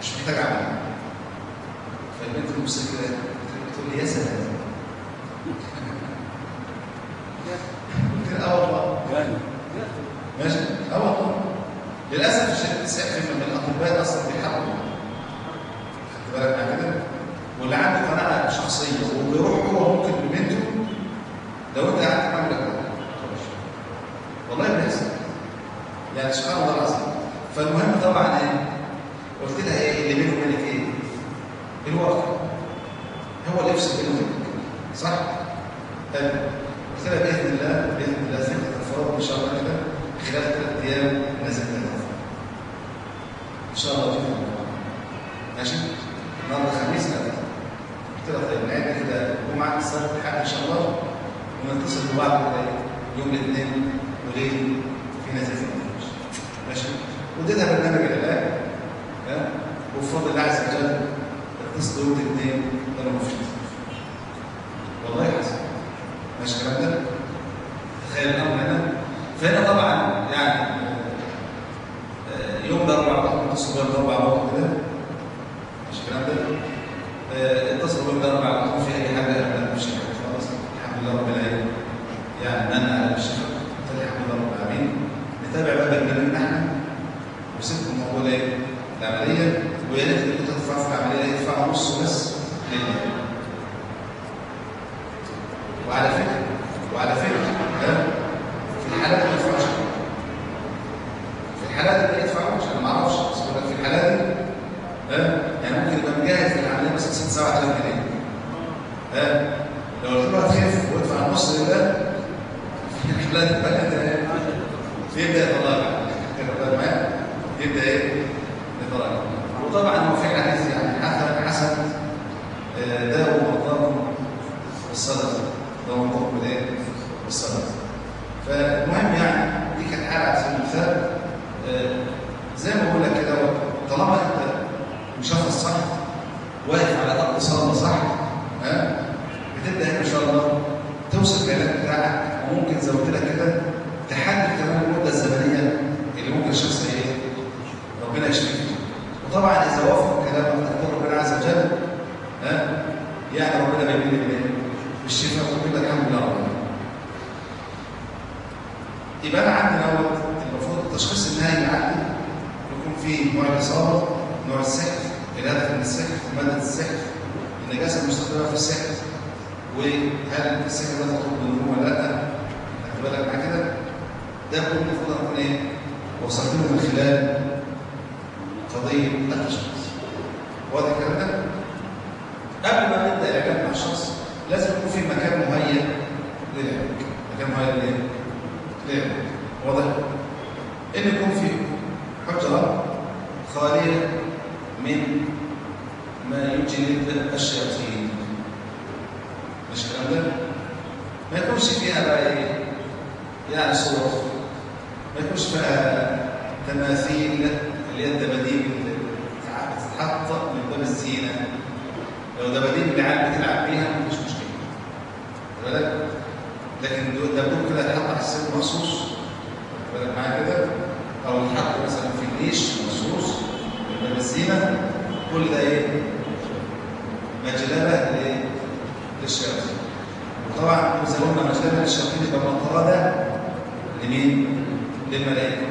مش محتاج اعمل. فالبنت المسكره بتقول لي يا سلام. قلت لها والله ماشي؟ والله للاسف الشركه 90% من الاطباء اصلا بيحاولوا. خدت بالك معايا كده؟ واللي عنده قناعه شخصيه وبيروح هو ممكن ببنته لو انت قاعد تعمل لك والله بيحصل يعني سبحان الله العظيم. فالمهم طبعا ايه؟ قلت لها ايه اللي بينه وبينك ايه؟ الواقع هو اللي يفصل بينه وبينك صح؟ قلت لها باذن الله ثقه الفرض ان شاء الله كده خلال 3 ايام نازل لها ان شاء الله باذن الله ماشي؟ النهارده خميس قلت لها طيب نعد كده جمعه السبت الحد ان شاء الله ونتصل ببعض كده يوم الاثنين وليل في نزيف النفوس ماشي؟ وديتها برنامج العلاج وبفضل الله عز وجل اتصل يوم الاثنين قالوا ما فيش نزيف. والله حصل ماشي الكلام ده؟ تخيل الامر هنا. فهنا طبعا يعني يوم الاربعاء اتصلوا يوم الاربعاء برضه كده ماشي الكلام ده؟ اتصلوا يوم الاربعاء يكون في اي حاجه لا مش خلاص الحمد لله رب العالمين يعني من على الشفاء. الحمد لله رب العالمين. نتابع بقى برنامجنا احنا وسيبكم الموضوع ده العمليه، ويا ريت اللي تدفعوا في العمليه يدفعوا نص بس لله. وعلى فكره في الحالات اللي ما يدفعوش، في الحالات اللي ما يدفعوش انا ما اعرفش بس بقول لك في الحالات دي يعني ممكن يبقى مجهز للعمليه مثلا 6-7 آلاف جنيه. لو قلت له هتخف وادفع النص لله في الحالات الثانيه يبدا يتراجع. كده معايا؟ يبدا يتراجع. وطبعا هو في حديث يعني حسن داووا مرضاكم بالصدقه، داووا مرضاكم بالصدقه. فالمهم يعني دي كانت حاله على سبيل المثال زي ما بقول لك كده طالما انت مشخص صح واقف على ارض صلبه صح بتبدا هنا ان شاء الله توصل العلاج بتاعك. وممكن زي ما قلت لك كده تحدد كمان المده الزمنيه اللي ممكن الشخص ربنا يشفيه. وطبعا اذا وافق كلام تقدير ربنا عز وجل يعني ربنا بيبين لك بالشفاء وتقول لك الحمد لله رب العالمين. يبقى انا عندي المفروض التشخيص النهائي اللي عندي يكون فيه نوع الاصابه، نوع السحر، الهدف من السحر، ماده السحر، النجاسه المستخدمه في السحر، وهل السحر ده تطلب بالنمو ولا لا؟ خد بالك معايا كده؟ ده كله المفروض اكون ايه؟ وصلت له من خلال قضيه التشخيص. واضح الكلام ده؟ قبل ما نبدا العلاج مع الشخص لازم يكون في مكان مهيئ للعلاج. مكان مهيئ للعلاج. واضح؟ ان يكون في حجره خاليه من ما يجلب الشياطين. مش الكلام ده؟ ما يكونش فيها بقى ايه؟ يعني صور، ما يكونش فيها تماثيل اللي هي الدباديب اللي بتتحط من باب الزينه. لو دباديب العيال بتلعب بيها مفيش مشكله. خد بالك؟ لكن دبدوب كده يتحط على السن مخصوص، خد بالك معايا كده؟ او يتحط مثلا في النيش مخصوص من باب الزينه، كل ده ايه؟ مجلبه للشياطين. وطبعا اذا قلنا مجلبه للشياطين يبقى المنطقه ده لمين؟ للملائكه.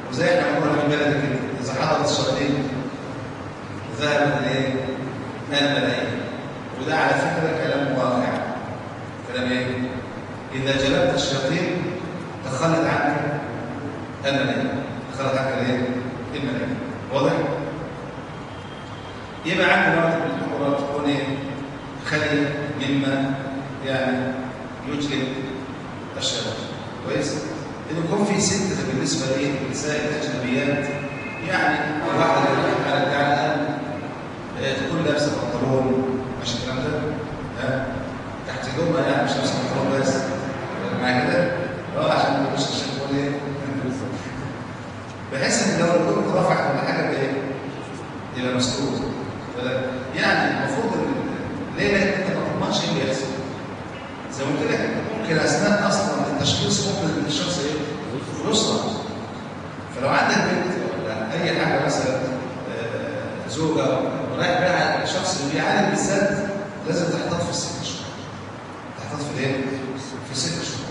وزي احنا قلنا في البلد كده، اذا حضرت الشياطين ذهبت الايه؟ الملائكه. وده على فكره كلام واقع. كلام ايه؟ اذا جلبت الشياطين تخلت عنك الملائكه. تخلت عنك الايه؟ الملائكه. واضح؟ يبقى عندنا وقت من الحضورات تكون ايه؟ خاليه مما يعني يجلب الشياطين. كويس؟ إن يكون في ستر بالنسبه للنساء الاجنبيات، يعني الواحده اللي راحت على بتاع الان تكون لابسه بنطلون، ماشي الكلام ده؟ ها؟ تحت هدومها يعني مش لابسه بنطلون بس. معايا كده؟ عشان ما تبقاش تقول ايه؟ بحيث ان لو الهدوم اترفعت ولا حاجه بايه؟ يبقى مسدود. يعني المفروض ليه؟ لان انت ما تضمنش ايه اللي يحصل. زي ما قلت لك ممكن اثناء اصلا التشخيص ممكن الشخص ايه؟ يسرع. فلو عندك بنت ولا اي حاجه مثلا زوجه ورايح بيها الشخص اللي بيعالج بالذات لازم تحتاط في الست شهور. تحتاط في الايه؟ في الست شهور.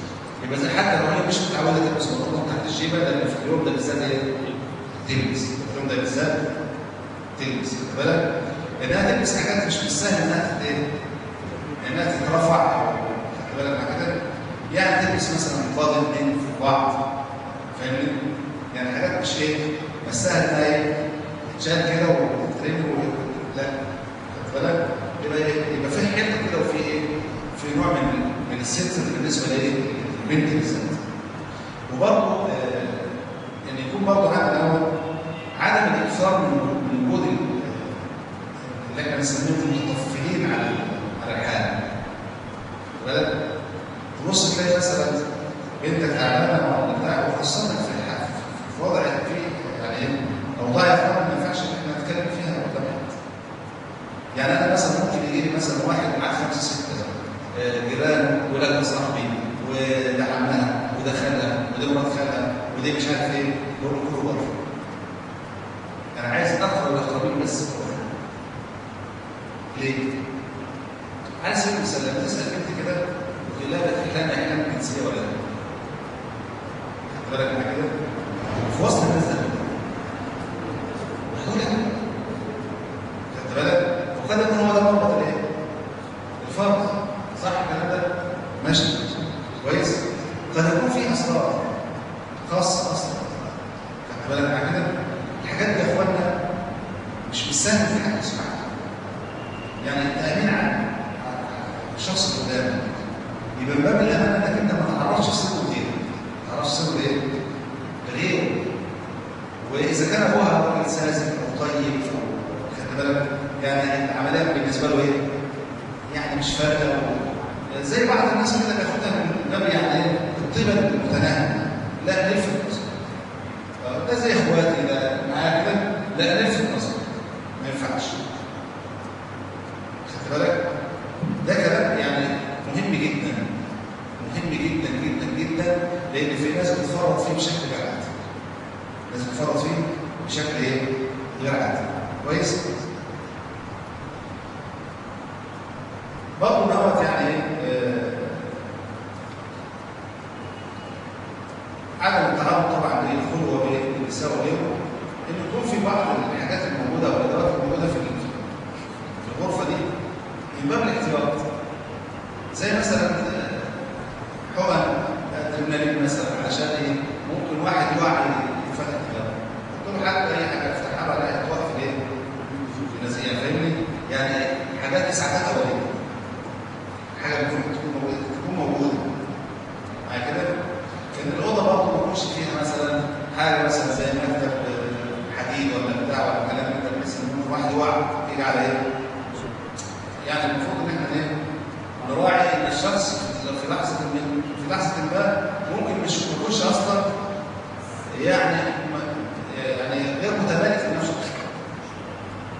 يبقى زي حتى لو هي مش متعوده تلبس بنطلون تحت الجيبه، لان في اليوم ده بالذات ايه؟ تلبس. في اليوم ده بالذات تلبس. خد بالك؟ لانها تلبس حاجات مش بالسهل انها ايه؟ انها تترفع. خد بالك مع كده؟ يعني تلبس مثلا فاضل من في بعض. فاهمني؟ يعني حاجات مش ايه؟ مش سهل انها ايه؟ تتشال كده وتترمي لا. خد بالك؟ يبقى ايه؟ يبقى في حته كده وفي ايه؟ في نوع من الستر بالنسبه لايه؟ للبنت بالذات. وبرضه ان يكون برضه عندنا عدم الاكثار من وجود اللي احنا بنسميهم المتطفلين على الحال. خد بالك؟ تبص تلاقي مثلا بنتك تعبانه ولا بتاع وخاصه في وضع فيه يعني اوضاع ما ينفعش ان احنا نتكلم فيها قدام حد. يعني انا مثلا ممكن يجي لي مثلا واحد معاه 5 6 جيران ولاد صاحبي وده عمها وده خالها وده مرات خالها ودي مش عارف ايه، بقول له كله بره. انا عايز ادخل الاقربين بس بره. ليه؟ عايز اسال مثلا تسال بنت كده وتقول لها بتحلم احلام جنسيه ولا لا؟ خد بالك معايا كده؟ في وسط الناس ده هتقول لك خدت بالك؟ وقد يكون هو ده مربط الايه؟ الفرد. صح الكلام ده؟ ماشي كويس؟ قد يكون في اسرار خاصه اصلا. خدت بالك معايا كده؟ الحاجات دي يا اخوانا مش بالسهل في حد يسمعها. يعني التامين على الشخص اللي قدامك يبقى من باب الامان انك انت ما تعرفش سره غيره. ما تعرفش سره ايه؟ غيره. واذا كان ابوها راجل ساذج او طيب خدت بالك؟ يعني العمليه بالنسبه له ايه؟ يعني مش فارقه زي بعض الناس كده بياخدها من باب يعني ايه؟ الطيبه المتناهيه. لا نلفت نظر. ده زي اخواتي ده معايا كده؟ لا نلفت نظر. ما ينفعش. خدت بالك؟ ده كلام يعني مهم جدا. مهم جدا جدا جدا لان في ناس بتفرط فيه بشكل غير عادي. ناس بتفرط فيه بشكل ايه؟ غير عادي. كويس؟ برضه دوت يعني عدم التعامل طبعا بالخلوه بالنساء وغيره، ان يكون في بعض الحاجات الموجوده او الادوات الموجوده في الغرفه دي من باب الاحتياط. زي مثلا حقن اسعافات اوليه. حاجه المفروض تكون موجوده. بعد كده ان الاوضه برضه ما يكونش فيها مثلا حاجه مثلا زي مكتب حديد ولا بتاع ولا كلام من ده، بحيث ان واحد يقع يجي على ايه؟ يعني المفروض ان احنا ايه؟ نراعي ان الشخص في لحظه ما ممكن مش يكونش اصلا يعني غير متمالك في نفسه،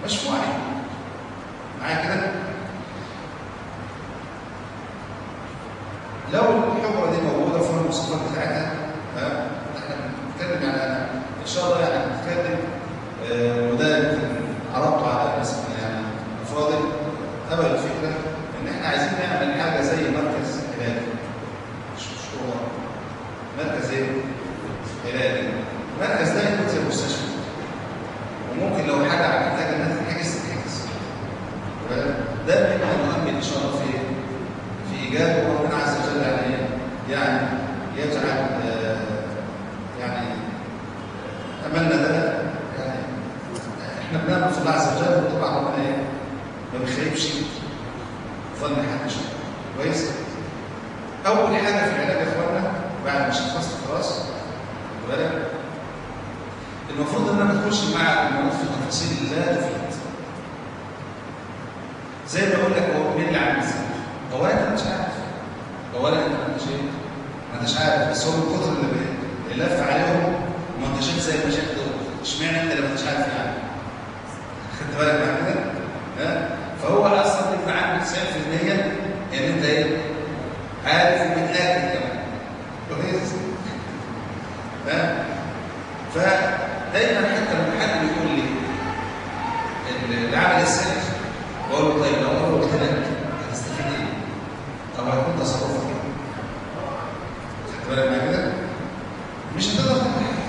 مش واعي. معايا كده؟ لو الحجره دي موجوده وفيها المواصفات بتاعتها، احنا بنتكلم يعني ان شاء الله يعني بنتكلم وده يمكن عرضته على ناس يعني افاضل قبل الفكره ان احنا عايزين نعمل حاجه زي مركز علاجي، مش مشروع، مركز ايه؟ علاجي. المركز ده يكون زي المستشفى، وممكن لو حاجه محتاجه انها تتحجز تتحجز. ده بيبقى مهم ان شاء الله في ايجاد ربنا عز وجل يعني يجعل يعني املنا ده يعني احنا بنعمل في الله عز وجل، وطبعا ربنا ايه؟ ما بيخيبش ظن حد شيء. كويس؟ اول حاجه في العلاج يا اخوانا بعد ما شخصت خلاص بالك المفروض ان انا اخش مع المريض في تفاصيل لا تفيد. زي ما بقول لك هو مين اللي عامل ازاي؟ اولا انت مش عارف، اولا انت ما انتش عارف، بس هو من كتر اللي لف عليهم منتشرين زي المشاكل دول، اشمعنى انت اللي ما انتش عارف يعني؟ خدت بالك مع كده؟ فهو اصلا بيبقى عندك 90% ان انت ايه؟ عارف ومتاكد كمان. كويس؟ فدايما حتى لما حد بيقول لي العمل السلبي بقول له طيب لو انا قلت لك هتستفيد ايه؟ طب هيكون تصرفك ايه؟ خدت بالك مع كده؟ مش هتقدر تعمل حاجه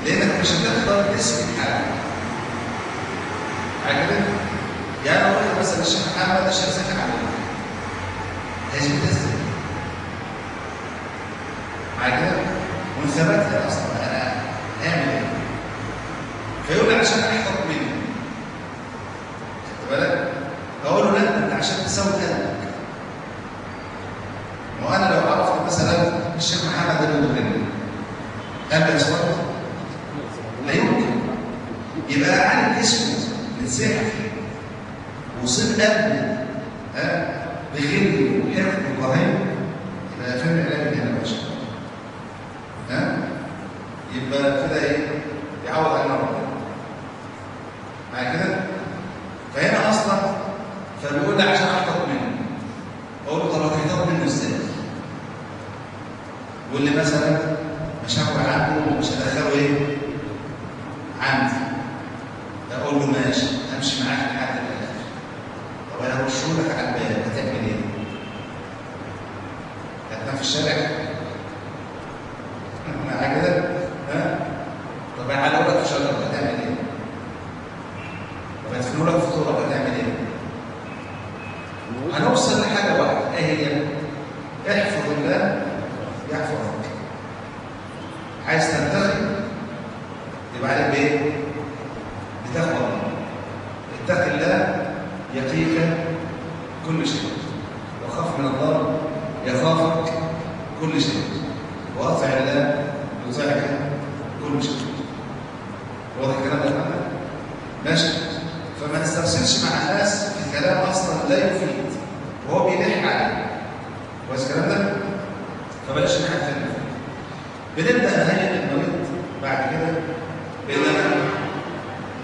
لانك مش هتقدر تثبت حاجه. على كده؟ يعني انا اقول لك مثلا الشيخ محمد الشيخ زكي عمل هيثبت ازاي؟ مع كده؟ وان ثبتها اصلا انا هعمل ايه؟ فيقول لي عشان احفظ منه. خدت بالك؟ اقول له لا انت عشان تساوي قلبك. وانا لو عرفت مثلا الشيخ محمد ده بيضرني قلبي يصفر؟ لا يمكن. يبقى عالم اسمه متسحر وصيب قلبه بغل وحقد وكراهيه، يبقى فين العلاج اللي هنا يا باشا؟ يبقى كده ايه؟ يعوض علينا ربنا. مع كده؟ فهنا اصلا فبيقول لي عشان احتاط منه. اقول له طب هتحتاط منه ازاي؟ يقول لي مثلا مشاكل عنده ومش هدخله ايه؟ عندي. اقول له ماشي همشي معاك لحد الاخر. طب انا هرشهولك على الباب هتعمل ايه؟ هتنام في الشارع؟ معايا كده؟ طب هيعلقوا لك في شجره هتعمل ايه؟ طب هيدفنوا لك في تراب هتعمل ايه؟ هنوصل لحاجه واحده، ايه هي؟ احفظ الله يحفظك. عايز تنتقي يبقى عليك بايه؟ بتقوى الله. اتق الله يقيك كل شيء، وخاف من الله يخافك كل شيء، واطع الله يطيعك كل شيء. واضح الكلام ده يا فندم؟ ماشي؟ فما تسترسلش مع الناس في كلام اصلا لا يفيد وهو بيلح عليه. كويس الكلام ده؟ فبلاش نحن تاني. بنبدا نهيئ المريض بعد كده بان انا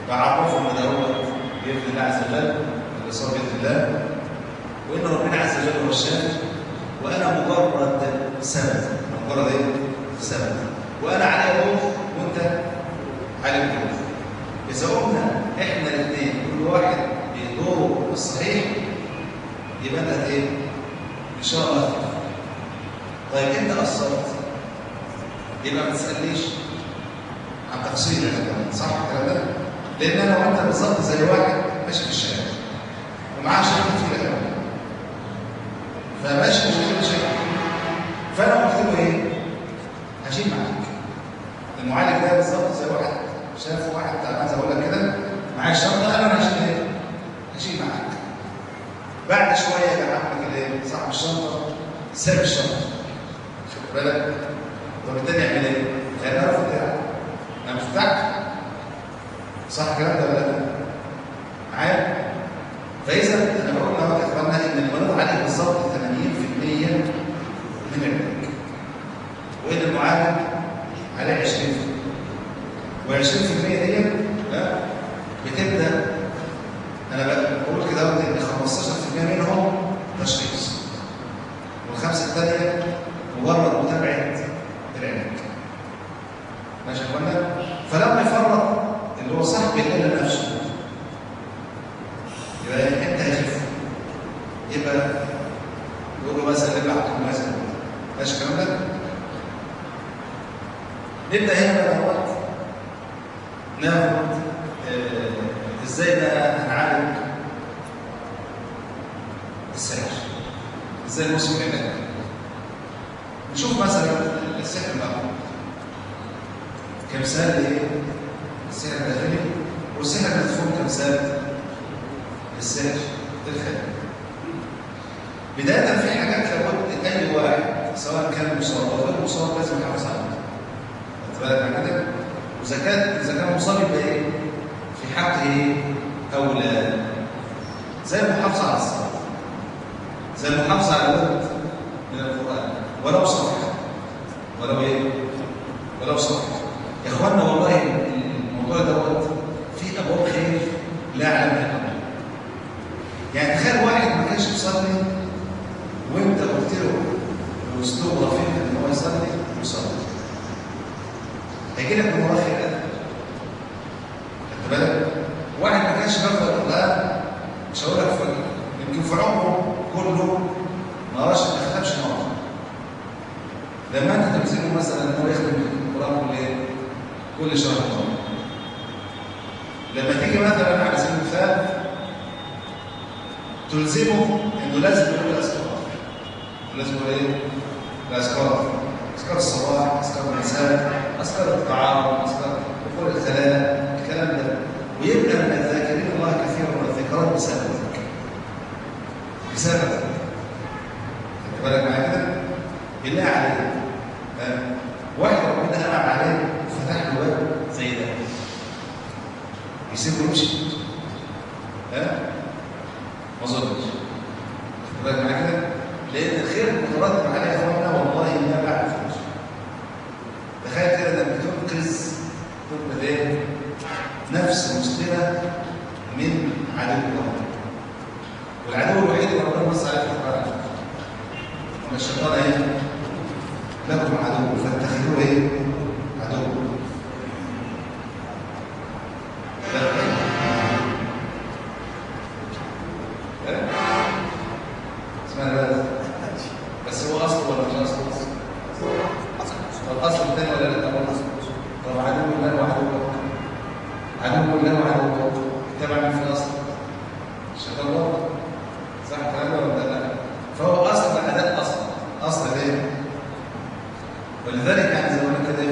بعرفه ان ده هو باذن الله عز وجل الاصابه باذن الله، وان ربنا عز وجل هو الشافي، وانا مجرد سبب، مجرد ايه؟ سبب، وانا علي دور وانت علي دور. اذا قمنا احنا الاثنين كل واحد بدوره الصحيح يبقى انت ايه؟ ان شاء الله تفهم. طيب انت قصرت يبقى ما تسالنيش عن تقصير كمان، صح الكلام ده؟ لان انا وانت بالظبط زي واحد ماشي في الشارع ومعاه شنطه كتير قوي، فماشي مش كده شيء، فانا قلت له ايه؟ هشيل معاك. المعالج ده بالظبط زي واحد شاف واحد عايز اقول لك كده معاه الشنطه، انا هشيل ايه؟ هشيل معاك. بعد شويه يا عمك الايه؟ صاحب الشنطه ساب الشنطه. خد بالك؟ طب التاني يعمل ايه؟ هيعرف بتاعك. انا مش بتاعك. صح الكلام ده ولا لا؟ معايا؟ فاذا انا بقول لك يا اخوانا ان المريض عليه بالظبط 80% من العلاج. وان المعالج عليه 20%. و20% دي بتبدا انا بقول كده ان 15% منهم تشخيص والخمسه الثانيه مجرد متابعه العلاج. ماشي يا اخوانا؟ فلما يفرط اللي هو صاحب العلاج نفسه يبقى انت هيخف، يبقى يقول له مثلا ارجع تقول مثلا ماشي الكلام ده؟ نبدا هنا بقى دلوقتي ناخد ازاي بقى هنعالج السحر، ازاي نوصف العلاج. نشوف مثلا السحر الاول كمثال ايه؟ السحر الداخلي والسحر المدفون كمثال السحر الخارجي. بدايه في حاجات لابد اي واحد سواء كان مصاب او غير مصاب لازم يحافظ عليها. خدت بالك من كده؟ اذا كان مصاب يبقى ايه؟ في حقه ايه؟ اولى. زي المحافظه على الصلاه، زي المحافظه على الورد من القران ولو صفحه، ولو ايه؟ ولو صفحه. يا اخوانا والله الموضوع دوت فيه ابواب خير لا يعلمها الا الله. يعني تخيل واحد ما كانش بيصلي وانت قلت له باسلوب رفيق ان هو يصلي ويصلي، هيجي لك من وراه خير. خدت بالك؟ واحد ما كانش بيقرا القران مش هقول لك يمكن في عمره كله ما قراش ما ختمش مره. لما انت تلزمه مثلا ان هو يخدم القران كل شهر مره، لما تيجي مثلا على سبيل المثال تلزمه انه لازم يقول الاذكار. لازم يقول ايه؟ الاذكار. اذكار الصباح، اذكار المساء، اذكار الطعام، اذكار دخول الخلاء، الكلام ده. ويبقى من الذاكرين الله كثيرا والذكرات بسبب ذلك. بسبب ذلك. خدت بالك معايا كده؟ بالله عليك. واحد ربنا انعم عليه وفتح له باب زي ده. يسيبه يمشي؟ ما اظنش. خدت بالك معايا كده؟ لان الخير المترتب عليه يا اخوانا والله ما بعد فلوس. تخيل كده انك بتنقذ ايه؟ نفس مسلمه من عدو الله. والعدو الوحيد اللي ربنا بص عليه في القران ان الشيطان ايه؟ لكم عدو فاتخذوه ايه؟ عدو. بس هو اصل ولا مش اصل؟ طب اصل الثاني ولا لا؟ طب عدو الله وعدو عدو الله وعدو تبع من في الاصل الشيطان برضه. صح الكلام ده ولا لا؟ فهو اصل اداء اصل ايه؟ ولذلك يعني زي ما قلنا كده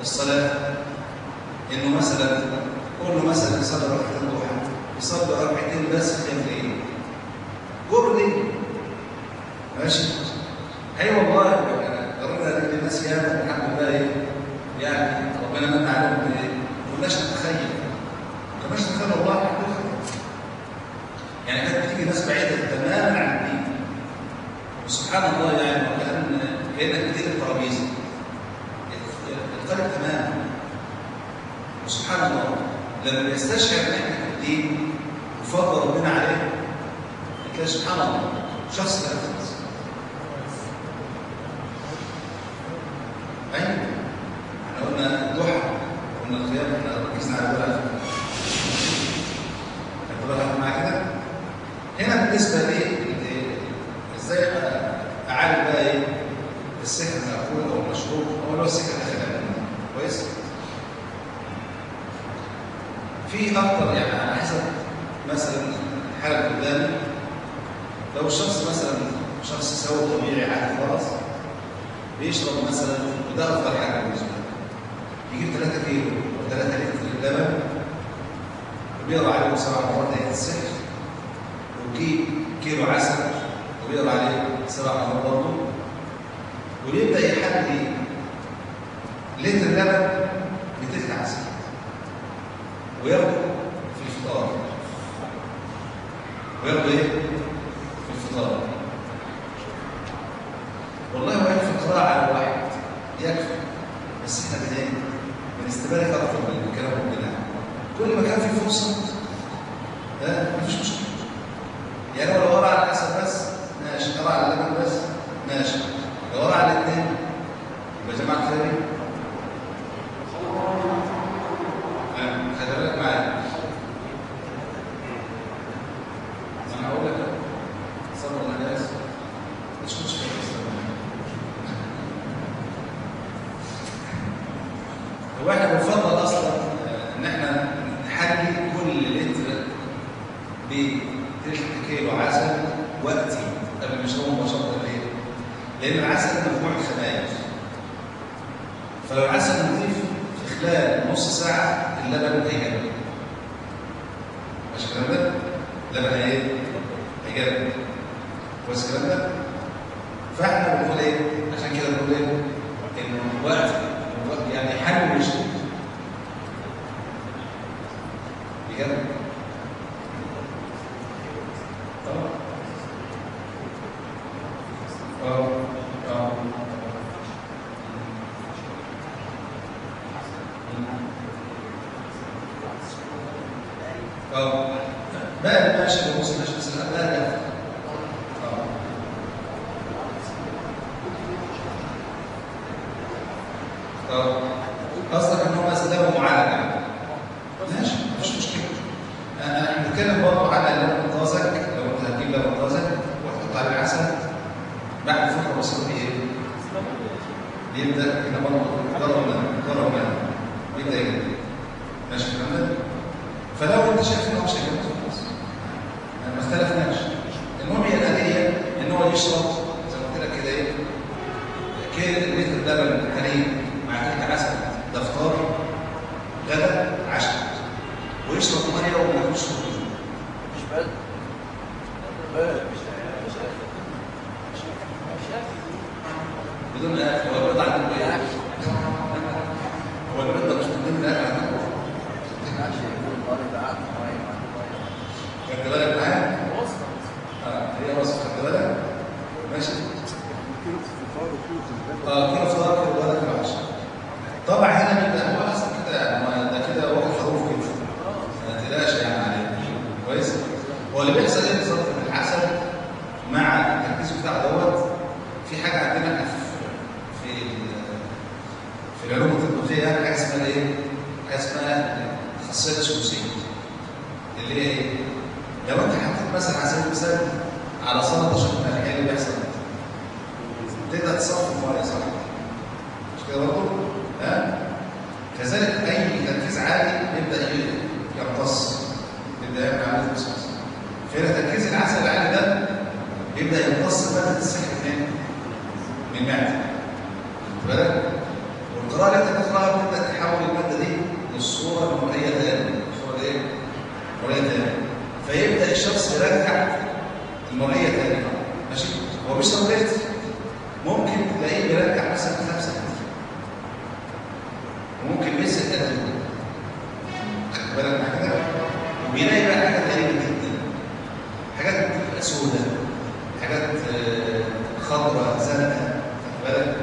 الصلاة إنه مثلا كل مثلا صلى ركعتين ضحى يصلي ركعتين بس خايف ايه؟ جر ليه؟ ماشي؟ اي والله جربنا ان الناس ياما الحمد لله ايه؟ يعني ربنا من عليهم بايه؟ ما كناش نتخيل والله يعني كانت بتيجي ناس بعيده تماما عن الدين وسبحان الله يعني كانك بتيجي الترابيزه الفرق تماما وسبحان الله لما بيستشعر نعمه الدين وفضل ربنا عليه تلاقي سبحان الله شخص لا يفلس. ايوه احنا قلنا الضحى قلنا القيام احنا ركزنا على الوقت هتبقى مع كده. هنا بالنسبه لي ازاي اعالج بقى ايه السحر المأكول او المشروب او اللي هو السحر الداخلي كويس. في اكتر يعني على حسب مثلا الحاله قدامي. لو الشخص مثلا شخص سوي طبيعي عادي خلاص بيشرب مثلا وده افضل حاجه بالنسبه له يجيب 3 كيلو او 3 لتر لبن وبيقرا عليه 7 مرات ايه السحر ويجيب كيلو عسل وبيقرا عليه 7 مرات برضه ويبدا يحلي لتر لبن بتلت عسل وياخده في الفطار وياخده ايه؟ في الفطار. والله هو يكفي قراءة على الواحد يكفي بس احنا بنستبالغ اكتر من كلام ربنا. كل ما كان في فرصه مفيش مشكله. يعني لو قرا على العسل بس ماشي، قرا على اللبن بس ماشي، لو قرا على الاثنين يبقى جماعه ثاني خلي بالك معايا. انا هقول لك صبر الناس مش مشكله. هو احنا بنفضل اصلا ان احنا نحلي كل لتر بتلت كيلو عسل وقتي قبل ما نشربه مباشره ليه؟ لان العسل مجموعه خلايا فلو العسل نضيف في خلال نص ساعه اللبن هيجرب. ماشي الكلام ده؟ اللبن هيجرب كويس الكلام ده؟ فاحنا بنقول ايه؟ عشان كده بنقول ايه؟ انه وقت يعني حل ويشرب بجد طبعا بقى ماشي بص ماشي بس لا قصدك ان هم استخدموا معالجه ماشي مفيش مشكله. انا بنتكلم برضه على اللبن الطازج. لو انت هتجيب لبن طازج وتحط عليه عسل بعد فتره بسيطه بيبدا هنا برضه ضرب بيبدا يجري. ماشي الكلام ده؟ فلو انت شايف ان هو مش هيجري خلاص ما اختلفناش. المهم هي الآلية ان هو يشرب زي ما قلت لك كده ايه كيلو لتر لبن حليب مع كيلو عسل ده فطار غدا عشاء ويشرب ميه وما ياكلش مش بد بدون اكل. هو البيض عندكم ايه؟ هو البيض مش من ضمن الاكل عندكم؟ خدت بالك معايا؟ هي وصفه خدت بالك؟ ماشي؟ كيلو فطار كيلو غدا كيلو عشاء. طبعا هنا بيبقى هو احسن كده يعني ده كده واحد خروف كده ما تقلقش يعني عليه كويس. هو اللي بيحصل ايه بالظبط ان العسل مع التركيز بتاع دوت في حاجه عندنا في العلوم التطبيقيه يعني حاجه اسمها ايه؟ حاجه اسمها خاصيه الثلاثيه اللي هي ايه؟ لو انت حطيت مثلا على سبيل المثال على سلطه شطه ايه اللي بيحصل؟ تقدر تصفي الميه صح؟ مش كده برضه؟ كذلك اي تركيز عالي يبدا يمتص يبدا يعمل عمليه امتصاص. فهنا تركيز العسل العالي ده يبدا يمتص ماده السحر من المعده. خد بالك؟ والقراءه اللي انت بتقراها بتبدا تحول الماده دي للصوره المرئيه تاني. الصوره دي مرئيه تاني. يرجع المرئيه تاني. ماشي؟ هو بيشرب لتر، ممكن تلاقيه بيرجع مثلا 5 لتر، وممكن بيسال 3 لتر. خد بالك مع كده؟ وبيلاقي بقى حاجات غريبه جدا، حاجات بتبقى سوداء، حاجات خضراء زرقاء. خد بالك؟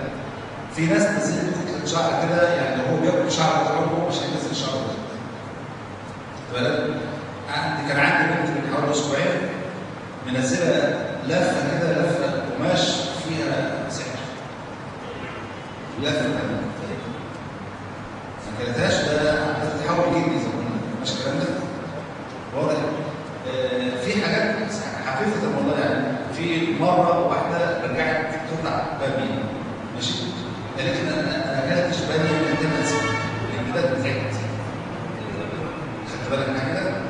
في ناس تنزل كتله شعر كده، يعني هو بياكل شعر وهو مش هينزل شعر. خد بالك؟ كان عندي بنت من حوالي اسبوعين منزله لفه كده، لفه قماش فيها سحر. لفه ما كانتهاش، ده بتتحول جدي زي ما قلنا. مش الكلام ده واضح؟ في حاجات حقيقه والله، يعني في مره واحده رجعت تطلع باميه. ماشي؟ قالت لي انا اكلتش باميه من 8 سنين، الجداد بتاعت. خدت بالك من كده؟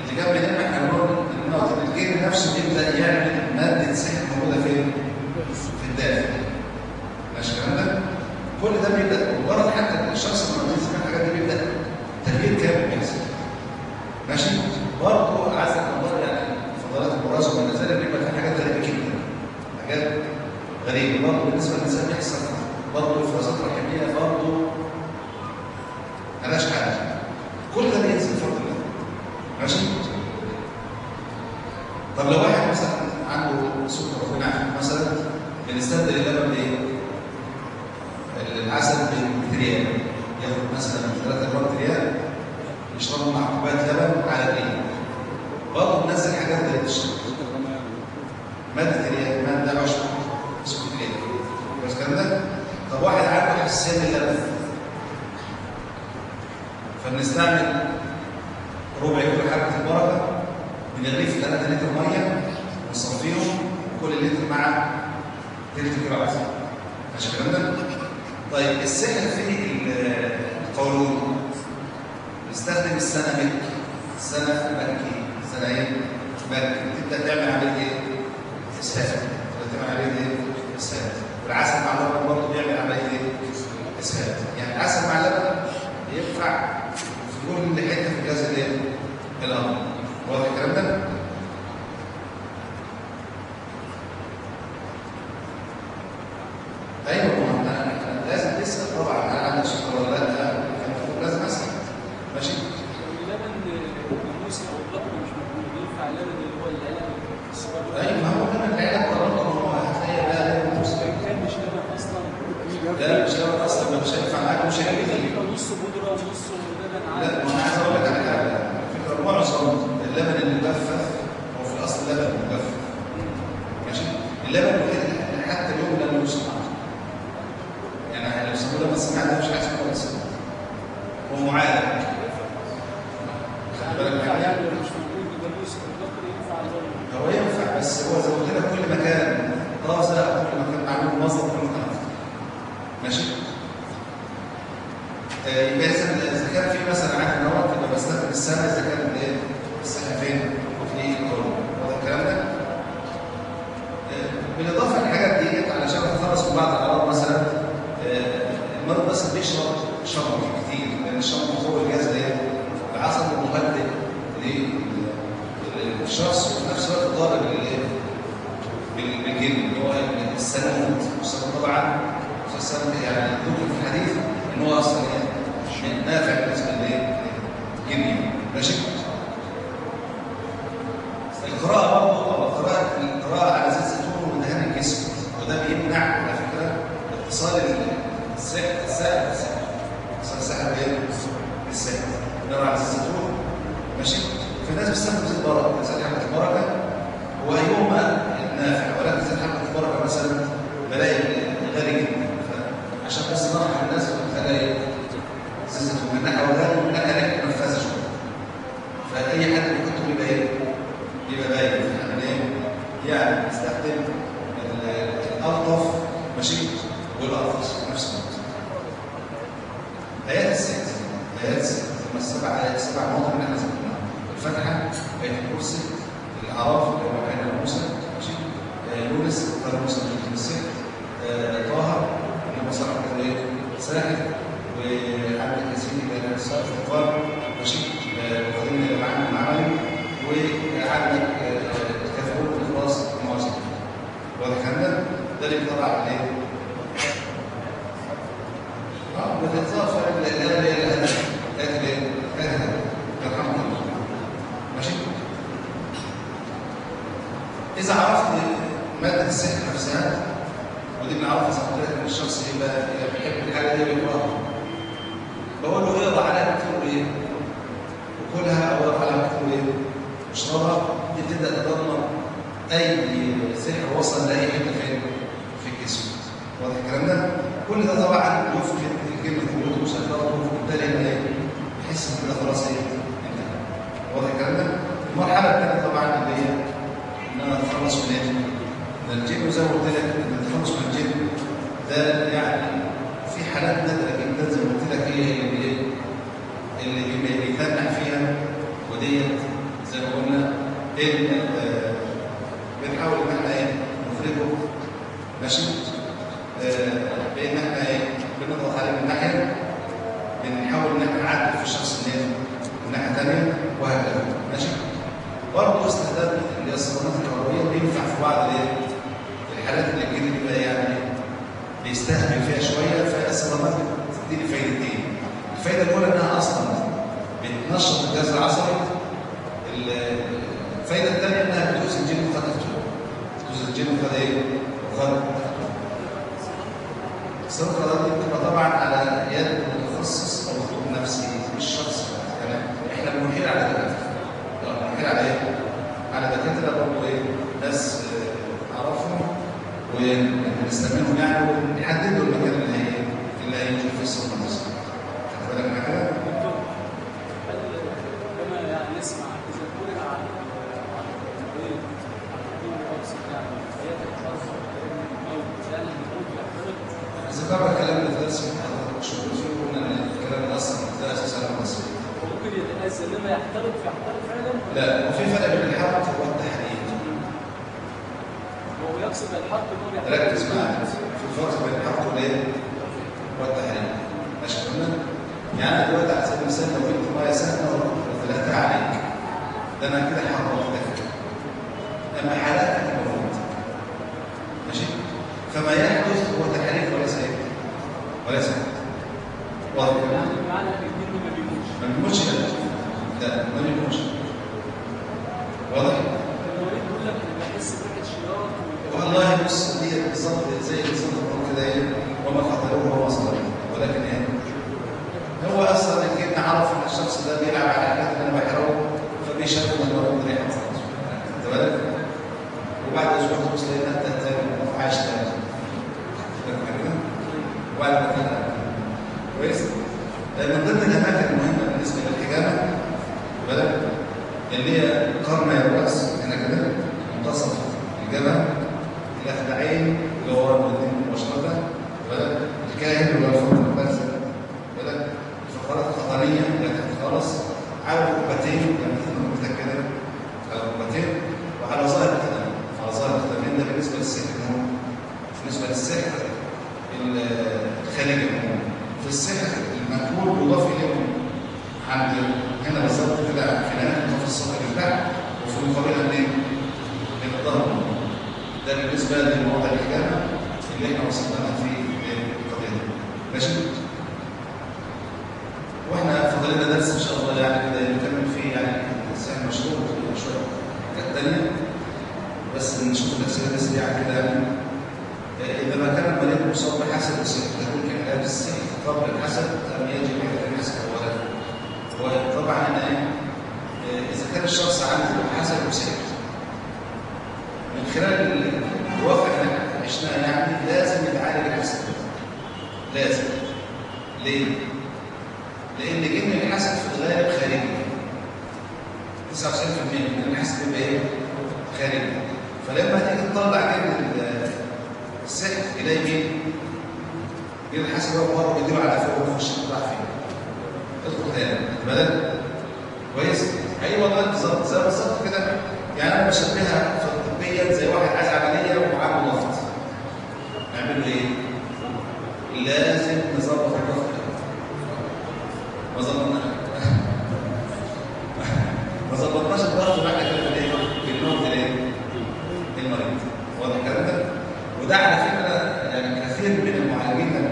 اللي جنب هنا احنا بنقول ان الجن نفسه بيبدا يعمل ماده سحر موجوده فين؟ في الداخل. ماشي الكلام ده؟ كل ده بيبدا مجرد حتى الشخص لما بيسمع الحاجات دي بيبدا تغيير كامل بيحصل. ماشي؟ برضه عايزك والله يعني فضلات الوراثه وما الى ذلك بيبقى في حاجات غريبه جدا. حاجات غريبه برضه بالنسبه للانسان بيحصل برضه افرازات رحميه برضه مالهاش حل. كل ده بينزل بفضل الله. ماشي؟ طب لو واحد مثلا عنده سكر ربنا يعافيك مثلا، بنستبدل اللبن بايه؟ العسل ب ريال، ياخد مثلا 3 جرام ريال يشربوا مع كوبايه لبن على ريال. برضه بننزل حاجات زي الشرب. ماده ريال، ماده 10 اسمه ريال. بس الكلام ده؟ طب واحد عنده حساسيه للبن، فبنستعمل ربع كيلو حبه البركه، بنغليه في 3 لتر ميه ونصفيهم، وكل لتر مع تلت كيلو عسل. ماشي الكلام ده؟ طيب السحر في القولون نستخدم السنه مكي، سنه ايه؟ مكي. تبدا تعمل عمليه ايه؟ اسهال. تعمل عمليه ايه؟ اسهال. والعسل مع اللبن برضه بيعمل عمليه ايه؟ اسهال. يعني العسل مع اللبن ينفع في كل حته في الجهاز الايه؟ الامر. واضح الكلام ده؟ ايوه، انا لازم تسال طبعا هل عندك سكر ولا لا، لازم اسال. ماشي؟ اللبن الجاموسي او البقري مش موجود، ينفع اللبن اللي هو العلب الصغير. ايوه، ما هو لبن العلب برضه هو هتلاقي بقى لبن جاموسي. كان مش لبن اصلا. لا مش لبن اصلا، مش هينفع معاك، مش هينفع. نص بودره ونص لبن عادي. لا، ما انا عايز اقول لك على حاجه. فكره معظم اللبن اللي مجفف هو في الاصل لبن مجفف. ماشي؟ اللبن الوحيد اللي حتى اليوم لم يصنع، يعني احنا لو سموه لبن صناعي ده مش هيحصل ولا صناعي، هو معالج. خد بالك من حاجه؟ يعني مش موجود الجاموسي والبقري ينفع اللبن. هو ينفع، بس هو زي ما قلت لك كل مكان طازه او كل مكان معمول موظف كل مكان افضل. ماشي؟ يبقى اذا كان في مثلا عندي نوع يبقى بستخدم السنه، اذا كان ايه؟ السنه فين؟ في القولون. هذا الكلام ده. بالاضافه للحاجات دي علشان اتخلص من بعض الاعراض مثلا، المرض بس بيشرب شرب كتير، لان الشرب هو الجهاز ايه؟ العصب المهدئ للشخص، وفي نفس الوقت ضار بالجن اللي هو السنوات. والسنوات طبعا يعني ذكر في الحديث ان هو اصلا نافع بالنسبه للجن. ماشي؟ القراءه برضه، او القراءه على زيت الزيتون ودهان الجسم، وده بيمنع على فكره اتصال السحر بايه؟ بالسحر. نقرا على زيت الزيتون. ماشي؟ في ناس بتستخدم زيت بركه، زيت حبه البركه هو ايهما النافع، ولكن زيت حبه البركه مثلا بلاقي غالي جدا، فعشان بس نرحم الناس ونخليها زيت الزيتون من ناحيه وغالي، ناحيه منفذه شويه، فاي حد بيحطه بيبقى ايه؟ بيبقى باين. يعني ايه؟ يعني نستخدم الالطف ماشي والارخص في نفس الوقت. ايات الست هم 7 مواطن اللي احنا ذكرناها: الفاتحه، ايه الكرسي، الاعراف اللي هو كان موسى، ماشي، يونس قال موسى في الست، طه اللي صار ايه؟ ساحر، وعندك ياسين اللي صار فقار، ماشي، وقدمنا معانا واشربها، دي تبدا تدمر اي سحر وصل لاي حته فين؟ في الجسم. واضح الكلام ده؟ كل ده طبعا يفقد الكلمه قوته وسيطرته، وبالتالي ايه؟ يحس ان كده خلاص ايه؟ انتهى. واضح الكلام ده؟ المرحله الثانيه طبعا اللي هي ان انا اتخلص من ايه؟ من الجن، وزي ما قلت لك ان التخلص من الجن ده يعني في حالات نادره جدا، زي ما قلت لك هي اللي بيتنح فيها، وديت زي ما قلنا ان بنحاول ان احنا ايه؟ نخرجه ماشي؟ بان احنا ايه؟ بنضغط عليه من ناحيه، بنحاول ان احنا نعدل في الشخص اللي من ناحيه ثانيه، وهكذا ماشي؟ برضه استخدام اللي هي الصدمات الكهربائيه بينفع في بعض الحالات اللي الجن بيبقى يعني بيستهبل فيها شويه، فالصدمات بتديني فايدتين. الفايده الاولى انها اصلا بتنشط الجهاز العصبي. الفايده الثانيه انها بتؤذي الجن وقد تقتله. بتؤذي الجن وقد ايه؟ وقد تقتله. الصدمه الكهربائيه دي بتبقى طبعا على يد متخصص او دكتور نفسي، مش شخص كمان. احنا بنحيل على دكاتره. بنحيل على ايه؟ على دكاتره برضه ايه؟ ناس اعرفهم ونستعملهم يعني، ونحددوا المكان اللي هيجي فيه الصدمه نفسها. خد بالك من كده؟ كما يعني نسمع اذا قرئ عن التمريض عن الدين الاوسط يعني حياه الحظ او زال الموت يحترق. ذكرنا الكلام ده في درس شغل فيه، قلنا ان الكلام ده اصلا ده اساسا مصري. ممكن يتاذى لما يحترق فعلا؟ لا، وفي فرق بين الحرق والتحريق. هو يقصد الحرق ان هو يحترق. ركز معايا، في فرق بين الحرق والتحريق. ماشي قلنا؟ يعني انا دلوقتي على سبيل المثال لو جبت ميه سخنه وثلاثها عليك، ده انا كده حرقتك. اما حرقتك المفروض. ماشي؟ فما يحدث هو تحريك وليس ايه؟ وليس واضح كمان؟ معنى ان الجن ما بيموتش. ما بيموتش لا، ما بيموتش. واضح؟ المريض بيقول لك انا بحس بريحه شياط. والله بص، دي بالظبط زي بالظبط كده ايه؟ وما قتلوه وما صلبوه، ولكن ايه؟ هو اصلا الجن عرف ان الشخص ده بيلعب على حاجات اللي انا بحرقه، فبيشارك المرض بريحه خلاص. خد بالك؟ وبعد اسبوع تبص لقينا انت تاني عايش تاني. وبعد ما كده كويس؟ من ضمن الاماكن المهمه بالنسبه للحجامه بالك اللي هي قرن الراس هنا كده، منتصف الجبهه، الاخدعين اللي هو الاثنين مباشره بالك، الكاهن اللي هو الفقره البارزه بالك، الفقرات القطنيه اللي تحت خالص، على الركبتين لما تكون متاكده على الركبتين، وعلى ظاهر القدم. على ظاهر القدمين ده بالنسبه للسحر. بالنسبه للسحر الخارجي في السحر المأكول يضاف اليه عند هنا بالظبط كده في الاماكن المتخصصه للبحث، وفي المقابله منين؟ من الظهر. ده بالنسبه لمواضع الحجامه اللي احنا وصلنا لها في القضيه دي. ماشي؟ واحنا فاضل لنا درس ان شاء الله يعني كده نكمل فيه، يعني السحر مشهور شويه حاجات ثانيه، بس نشوف الاسئله سريعه كده يعني. إذا ما كان المريض مصاب بحسد السحر تكون كعلاج السحر قبل الحسد أم يجب علاج الحسد أولا؟ وطبعا أنا إذا كان الشخص عنده حسد وسحر من خلال الواقع اللي احنا عشناه يعني لازم يتعالج الحسد. لازم. ليه؟ لأن جن الحسد في الغالب خارجي. 99% من الحسد بيبقى إيه؟ خارجي. فلما تيجي تطلع جن السحر إلى يمين جن الحسد هو بره بيديله على فوق ويخش يطلع فيه. ادخل تاني بدل كويس؟ أي والله بالظبط زي بالظبط كده. يعني أنا بشبهها في الطبية زي واحد عايز عملية وعنده ضغط. نعمل له إيه؟ لازم نظبط الضغط. ما ظبطناش الضغط واحنا كده في الايه؟ في الموت المريض. واضح الكلام ده؟ وده على فكره يعني كثير من المعالجين لما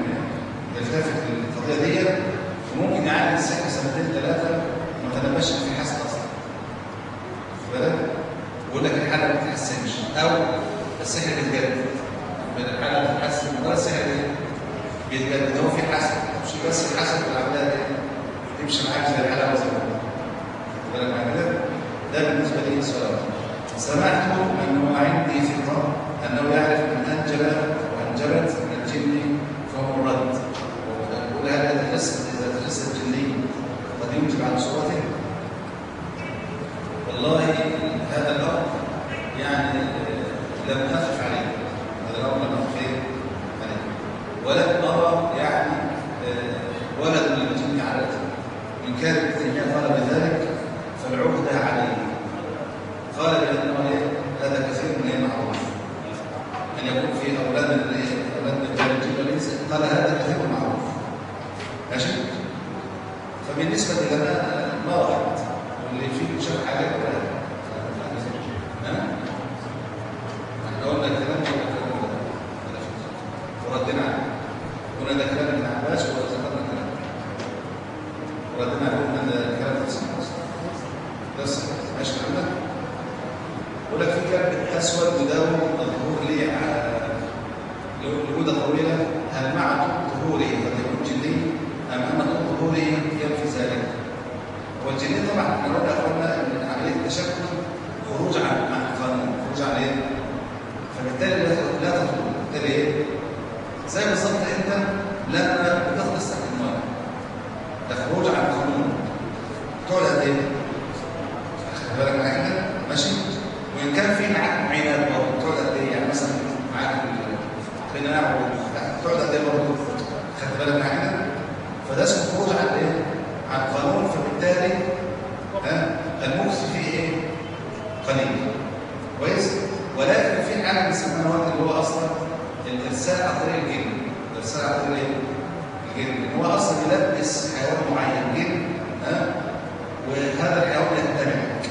يلتفت للقضيه دي ممكن يعالج السحر سنتين ثلاثه وما تنبش في حسد اصلا. واخد بالك؟ ويقول لك الحاله ما بتتحسنش او السحر بيتجدد. الحاله بتتحسن وده السحر بيتجدد. هو في حسد مش بس الحسد والعمليه دي تمشي معاك زي الحاله مثلا. واخد بالك معايا كده؟ ده بالنسبه لي سؤال. سمعت انه عندي ثقه انه يعرف من انجب وانجبت من الجن فهو مرد. ويقول هل اذا تجسد جني قد ينجب عن صورته؟ والله هذا الامر يعني لم اقف عليه، هذا الامر لم اقف عليه، ولم ارى يعني ولد من الجن عادة. من كان ابن تيمية قال بذلك فالعهدة عليه، قال بأنه هذا كثير من معروف أن يكون في أولاد الجن والإنس، قال هذا كثير معروف. ماشي؟ فبالنسبة لنا ما رأيت واللي فيه شاف حاجة ولا احنا قلنا الكلام وردنا عليه، قلنا ده كلام ابن عباس وذكرنا كلام وردنا عليه ان الكلام ده صحيح. بس ماشي عندك يقول لك في كلب اسود مداوم الظهور لي لمده طويله، هل مع ظهوره قد يكون جني ام ان ظهوره ينفي ذلك؟ والجنين طبعا احنا قلنا ان عمليه التشكل خروج عن القانون، خروج عن ايه؟ فبالتالي لا تطول. بالتالي ايه؟ زي بالظبط انت لما بتخلص تحت الماء ده خروج عن القانون، تقعد قد ايه؟ خد بالك معايا كده؟ ماشي؟ وان كان في معاك معينات برضه تقعد قد ايه؟ يعني مثلا معاك قناع تقعد قد ايه برضه؟ خد بالك معايا كده؟ فده اسمه خروج عن ايه؟ عن القانون. فبالتالي المكس فيه ايه؟ قليل. كويس؟ ولكن في حاجه بنسميها الوقت اللي هو اصلا الارسال عن طريق الجن. الارسال عن طريق الجن، ان هو اصلا يلبس حيوان معين جن، وهذا الحيوان يندمج.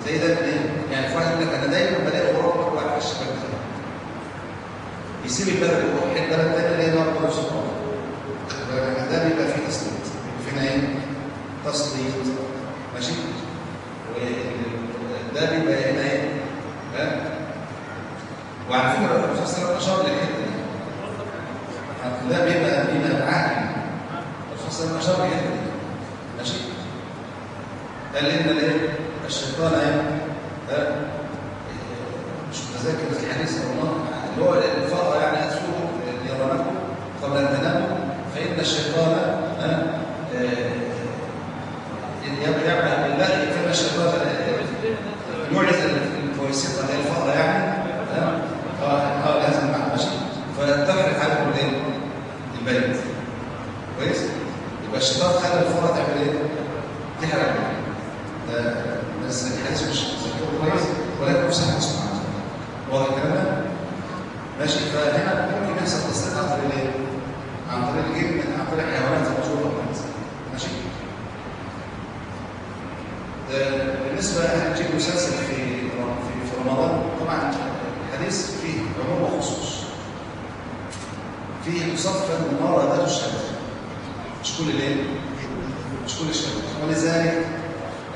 زي ده ايه؟ يعني في واحد يقول لك انا دايما بلاقي اوروبا واقع في الشباك ده، يسيب البلد ويروح البلد الثانيه اللي هي برضه نفس الوضع. ده بيبقى فيه تسليط، فينا ايه؟ تسليط. ماشي؟ وده بيبقى هنا ايه؟ وعلى فكره الرسول صلى الله عليه وسلم اشار للحته دي. ده بيبقى معاك. الرسول صلى الله عليه وسلم اشار للحته دي. ماشي؟ قال لنا الايه؟ الشيطان ايه؟ مش متذكر الحديث والله، اللي هو الفقره يعني ادخلوا نيرانكم قبل ان تناموا فان الشيطان يعمل بالله كما الشيطان يعز الكويسين على الفقره يعني لازم مع ماشي. فتحرق عليكم الايه؟ البيت. كويس؟ يبقى الشيطان خلى الفقره تعمل ايه؟ تحرق. بس الحديث مش ذكره كويس ولكن صحيح سبحانه وتعالى. واضح الكلام ده؟ ماشي. فهنا ممكن يحصل تسليط عن طريق ايه؟ عن طريق الجن، عن طريق حيوانات الموجوده. ماشي. بالنسبه للجن مسلسل في رمضان، طبعا الحديث فيه عموم وخصوص. فيه مصفى المرة ذات الشباب، مش كل ليل، مش كل الشباب. ولذلك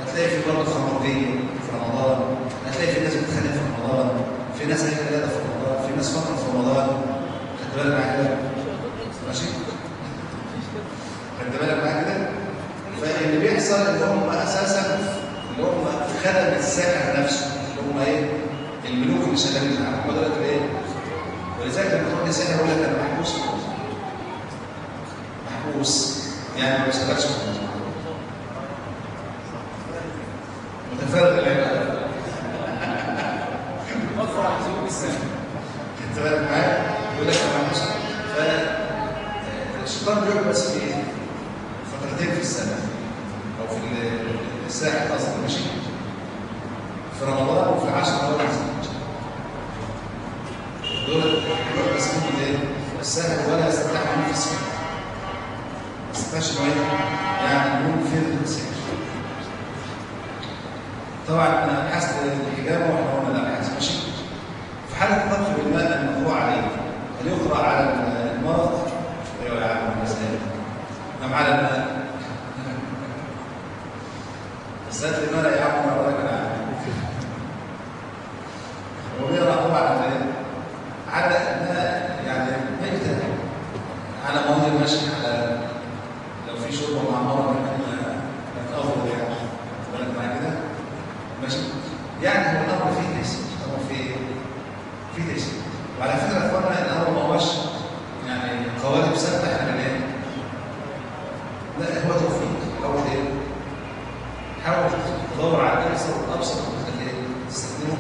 هتلاقي في برضه خمرجيه في رمضان، هتلاقي في ناس بتتخانق في رمضان، في ناس عيد ميلاد في رمضان، في ناس فطر في رمضان. خدت بالك معايا كده؟ ماشي؟ خدت بالك معايا كده؟ فاللي بيحصل ان هم اساسا اللي هم خدم الساحر نفسه، اللي هم ايه؟ الملوك اللي شغالين معاهم، هم دول ايه؟ ولذلك لما تروح لساحر يقول لك انا محبوس، محبوس يعني ما بيشتغلش متفرغ للعباده. افرح زوج السنه. انت بالك معايا؟ يقول لك انا محبوس. فالشيطان بيحبس في فترتين في السنه او في الساحل قصدي، ماشي؟ في رمضان وفي العشر الاواخر دول بيحبس فيهم ايه؟ الساحل ولا يستطيع ان ينفذ فيه. ما يستطيعش انه يعني ينفذ السحر. طبعا انا بحثت الاجابه واحنا قلنا لا بحث. ماشي. في حاله تطفل الماء المقروء عليه هل يقرا على المرض؟ ايوه يا عم المسائل ام على الماء؟ بالذات الماء يا عم وراك العالم. هو بيقرا طبعا على الماء يعني ميته، على ميه ماشي، على لو في شوربه معمره كمان افضل يعني. بالك معايا كده؟ ماشي؟ يعني هو الامر فيه تيسير، الامر فيه تيسير. وعلى فكره يا اخوانا الامر ما هوش يعني قوالب ثابته احنا بنلاقيها. لا هو توفيق. حاول ايه؟ حاول تدور على الابسط والابسط اللي تستخدمه